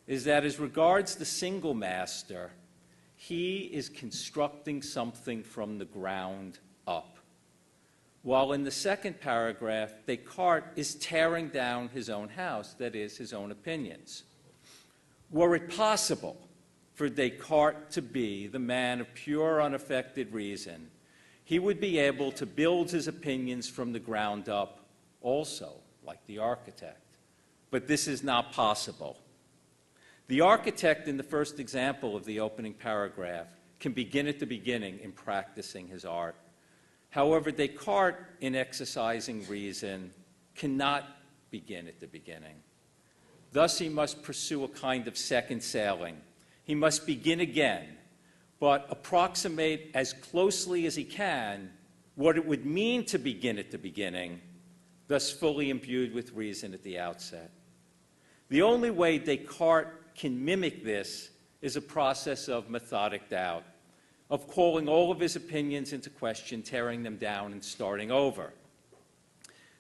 is that as regards the single master, he is constructing something from the ground up. While in the second paragraph, Descartes is tearing down his own house, that is, his own opinions. Were it possible for Descartes to be the man of pure, unaffected reason, he would be able to build his opinions from the ground up also, like the architect. But this is not possible. The architect in the first example of the opening paragraph can begin at the beginning in practicing his art. However, Descartes, in exercising reason, cannot begin at the beginning. Thus, he must pursue a kind of second sailing. He must begin again, but approximate as closely as he can what it would mean to begin at the beginning, thus fully imbued with reason at the outset. The only way Descartes can mimic this is a process of methodic doubt, of calling all of his opinions into question, tearing them down, and starting over.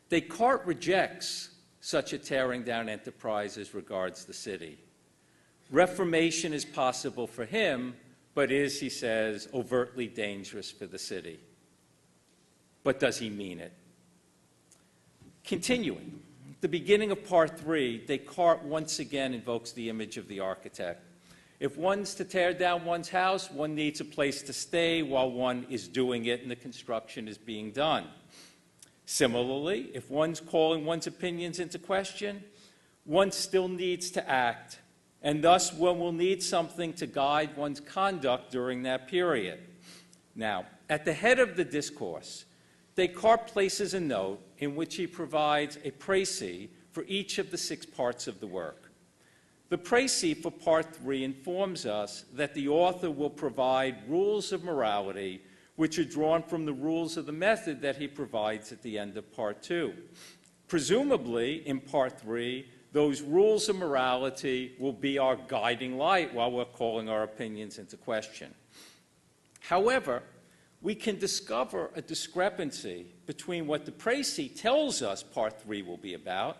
Descartes rejects such a tearing down enterprise as regards the city. Reformation is possible for him, but is, he says, overtly dangerous for the city. But does he mean it? Continuing, at the beginning of Part 3, Descartes once again invokes the image of the architect. If one's to tear down one's house, one needs a place to stay while one is doing it and the construction is being done. Similarly, if one's calling one's opinions into question, one still needs to act, and thus one will need something to guide one's conduct during that period. Now, at the head of the discourse, Descartes places a note in which he provides a précis for each of the 6 parts of the work. The précis for Part 3 informs us that the author will provide rules of morality which are drawn from the rules of the method that he provides at the end of Part 2. Presumably, in Part 3, those rules of morality will be our guiding light while we're calling our opinions into question. However, we can discover a discrepancy between what the précis tells us Part 3 will be about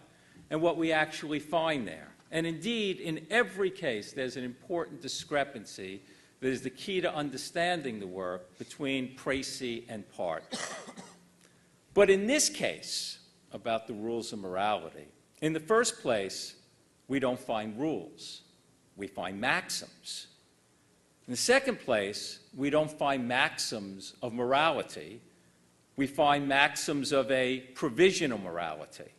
and what we actually find there. And indeed, in every case, there's an important discrepancy that is the key to understanding the work between précis and part. But in this case, about the rules of morality, in the first place, we don't find rules. We find maxims. In the second place, we don't find maxims of morality. We find maxims of a provisional morality.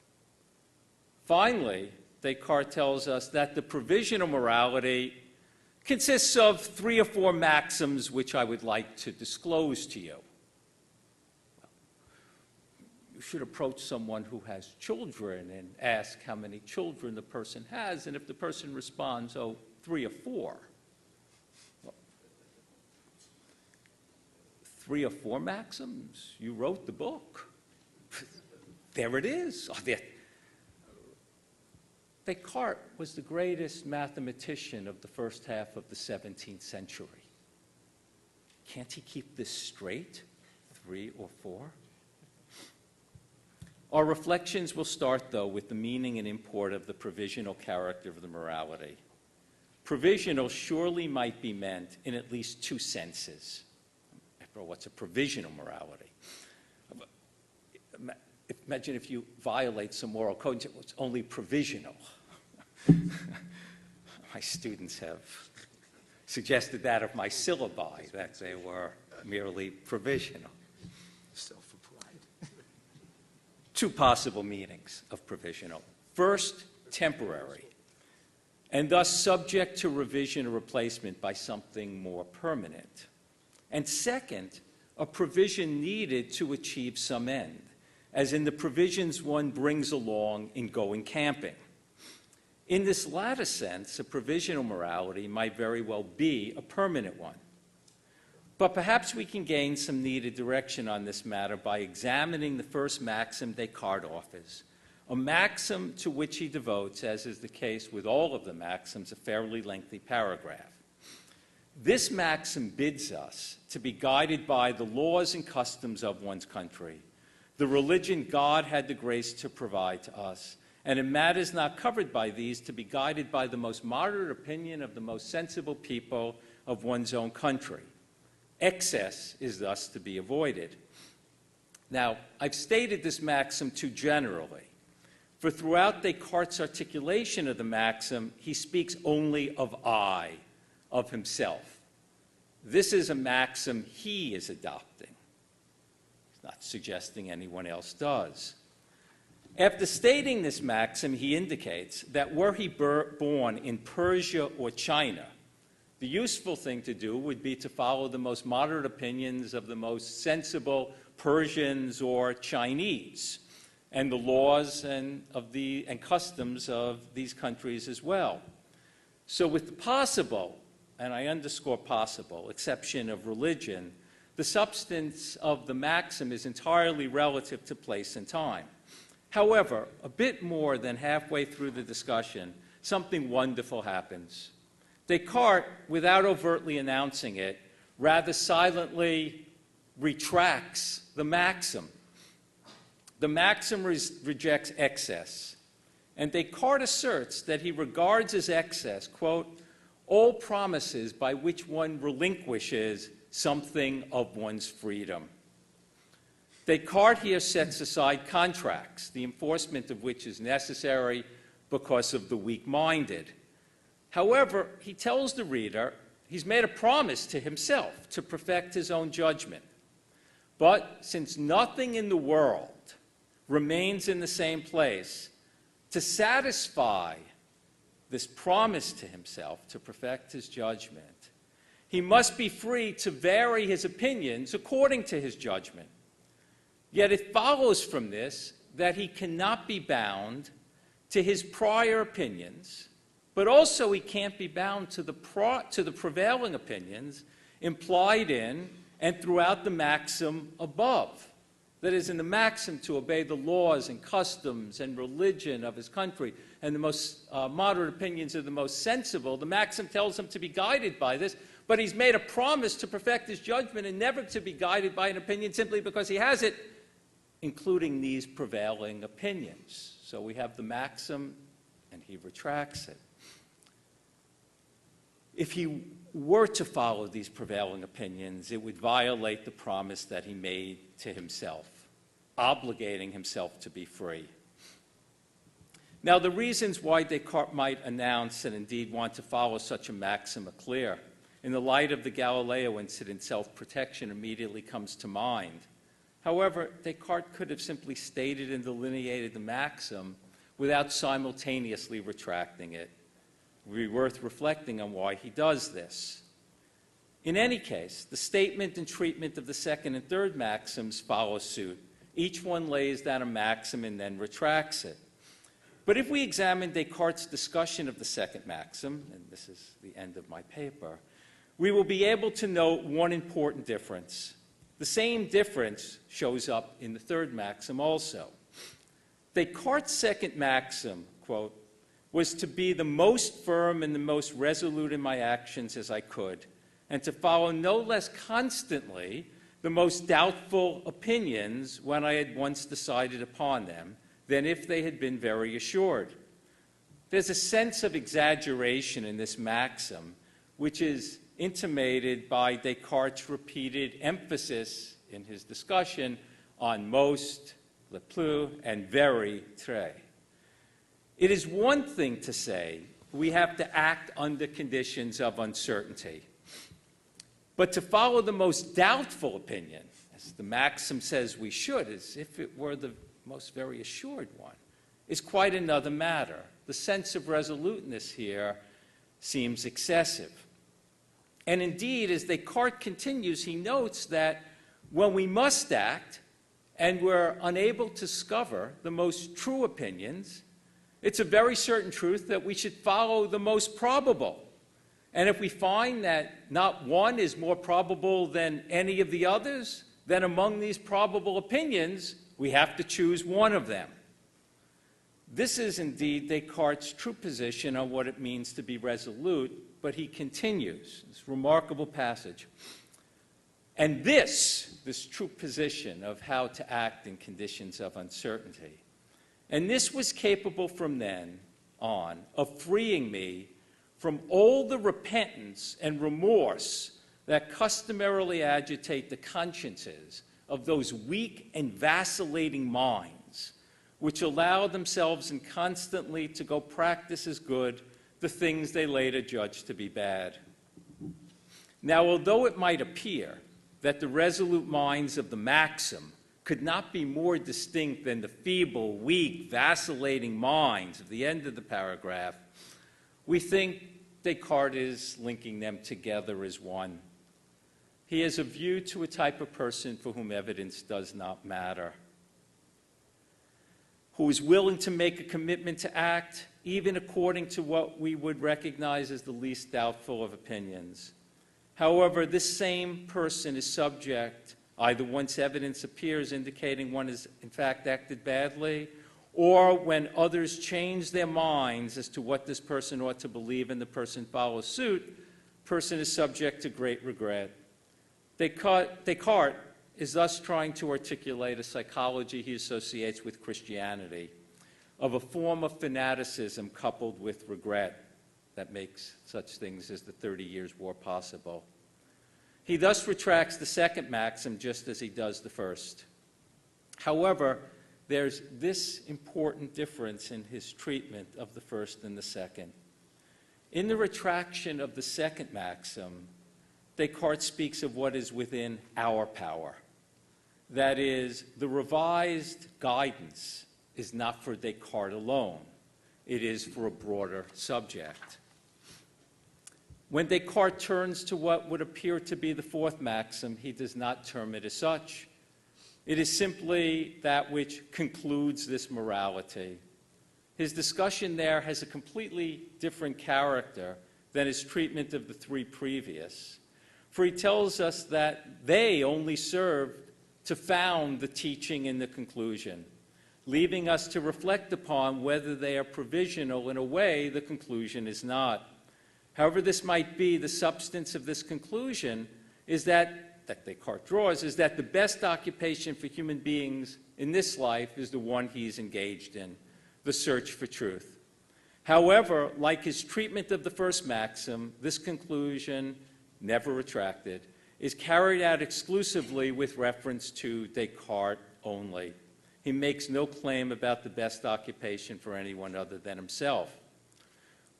Finally, Descartes tells us that the provisional morality consists of 3 or 4 maxims which I would like to disclose to you. You should approach someone who has children and ask how many children the person has, and if the person responds, oh, 3 or 4. Well, 3 or 4 maxims? You wrote the book. There it is. Descartes was the greatest mathematician of the first half of the 17th century. Can't he keep this straight? 3 or 4? Our reflections will start, though, with the meaning and import of the provisional character of the morality. Provisional surely might be meant in at least 2 senses. After all, what's a provisional morality? Imagine if you violate some moral code, it's only provisional. My students have suggested that of my syllabi, that they were merely provisional. Self-applied. 2 possible meanings of provisional. First, temporary, and thus subject to revision or replacement by something more permanent. And second, a provision needed to achieve some end, as in the provisions one brings along in going camping. In this latter sense, a provisional morality might very well be a permanent one. But perhaps we can gain some needed direction on this matter by examining the first maxim Descartes offers, a maxim to which he devotes, as is the case with all of the maxims, a fairly lengthy paragraph. This maxim bids us to be guided by the laws and customs of one's country, the religion God had the grace to provide to us, and in matters not covered by these, to be guided by the most moderate opinion of the most sensible people of one's own country. Excess is thus to be avoided. Now, I've stated this maxim too generally, for throughout Descartes' articulation of the maxim, he speaks only of I, of himself. This is a maxim he is adopting. He's not suggesting anyone else does. After stating this maxim, he indicates that were he born in Persia or China, the useful thing to do would be to follow the most moderate opinions of the most sensible Persians or Chinese, and the laws and customs of these countries as well. So with the possible, and I underscore possible, exception of religion, the substance of the maxim is entirely relative to place and time. However, a bit more than halfway through the discussion, something wonderful happens. Descartes, without overtly announcing it, rather silently retracts the maxim. The maxim rejects excess, and Descartes asserts that he regards as excess, quote, all promises by which one relinquishes something of one's freedom. Descartes here sets aside contracts, the enforcement of which is necessary because of the weak-minded. However, he tells the reader he's made a promise to himself to perfect his own judgment. But since nothing in the world remains in the same place, to satisfy this promise to himself to perfect his judgment, he must be free to vary his opinions according to his judgment. Yet it follows from this that he cannot be bound to his prior opinions, but also he can't be bound to the prevailing opinions implied in and throughout the maxim above. That is, in the maxim to obey the laws and customs and religion of his country, and the most moderate opinions are the most sensible, the maxim tells him to be guided by this, but he's made a promise to perfect his judgment and never to be guided by an opinion simply because he has it, including these prevailing opinions. So we have the maxim, and he retracts it. If he were to follow these prevailing opinions, it would violate the promise that he made to himself, obligating himself to be free. Now, the reasons why Descartes might announce and indeed want to follow such a maxim are clear. In the light of the Galileo incident, self-protection immediately comes to mind. However, Descartes could have simply stated and delineated the maxim without simultaneously retracting it. It would be worth reflecting on why he does this. In any case, the statement and treatment of the second and third maxims follow suit. Each one lays down a maxim and then retracts it. But if we examine Descartes' discussion of the second maxim, and this is the end of my paper, we will be able to note one important difference. The same difference shows up in the third maxim also. Descartes' second maxim, quote, was to be the most firm and the most resolute in my actions as I could, and to follow no less constantly the most doubtful opinions when I had once decided upon them than if they had been very assured. There's a sense of exaggeration in this maxim, which is intimated by Descartes' repeated emphasis in his discussion on most, le plus, and very, très. It is one thing to say we have to act under conditions of uncertainty, but to follow the most doubtful opinion, as the maxim says we should, as if it were the most very assured one, is quite another matter. The sense of resoluteness here seems excessive. And indeed, as Descartes continues, he notes that when we must act and we're unable to discover the most true opinions, it's a very certain truth that we should follow the most probable. And if we find that not one is more probable than any of the others, then among these probable opinions, we have to choose one of them. This is indeed Descartes' true position on what it means to be resolute, but he continues, this remarkable passage. And this true position of how to act in conditions of uncertainty, and this was capable from then on of freeing me from all the repentance and remorse that customarily agitate the consciences of those weak and vacillating minds, which allow themselves and constantly to go practice as good the things they later judge to be bad. Now, although it might appear that the resolute minds of the maxim could not be more distinct than the feeble, weak, vacillating minds of the end of the paragraph, we think Descartes is linking them together as one. He has a view to a type of person for whom evidence does not matter, who is willing to make a commitment to act, even according to what we would recognize as the least doubtful of opinions. However, this same person is subject, either once evidence appears indicating one has in fact acted badly, or when others change their minds as to what this person ought to believe and the person follows suit, the person is subject to great regret. Descartes is thus trying to articulate a psychology he associates with Christianity, of a form of fanaticism coupled with regret that makes such things as the 30 Years' War possible. He thus retracts the second maxim just as he does the first. However, there's this important difference in his treatment of the first and the second. In the retraction of the second maxim, Descartes speaks of what is within our power. That is, the revised guidance is not for Descartes alone. It is for a broader subject. When Descartes turns to what would appear to be the fourth maxim, he does not term it as such. It is simply that which concludes this morality. His discussion there has a completely different character than his treatment of the three previous. For he tells us that they only serve to found the teaching in the conclusion, leaving us to reflect upon whether they are provisional in a way the conclusion is not. However this might be, the substance of this conclusion is that Descartes draws, is that the best occupation for human beings in this life is the one he's engaged in, the search for truth. However, like his treatment of the first maxim, this conclusion, never retracted, is carried out exclusively with reference to Descartes only. He makes no claim about the best occupation for anyone other than himself.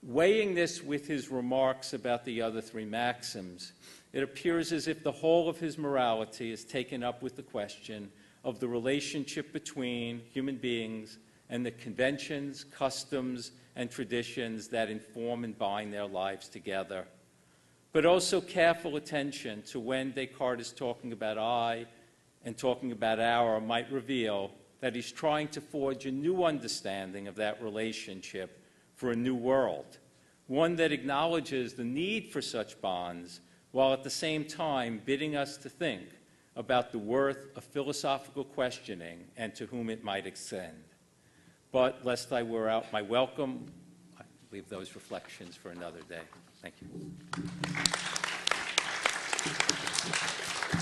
Weighing this with his remarks about the other three maxims, it appears as if the whole of his morality is taken up with the question of the relationship between human beings and the conventions, customs, and traditions that inform and bind their lives together. But also careful attention to when Descartes is talking about I and talking about our might reveal that he's trying to forge a new understanding of that relationship for a new world, one that acknowledges the need for such bonds while at the same time bidding us to think about the worth of philosophical questioning and to whom it might extend. But lest I wear out my welcome, I leave those reflections for another day. Thank you.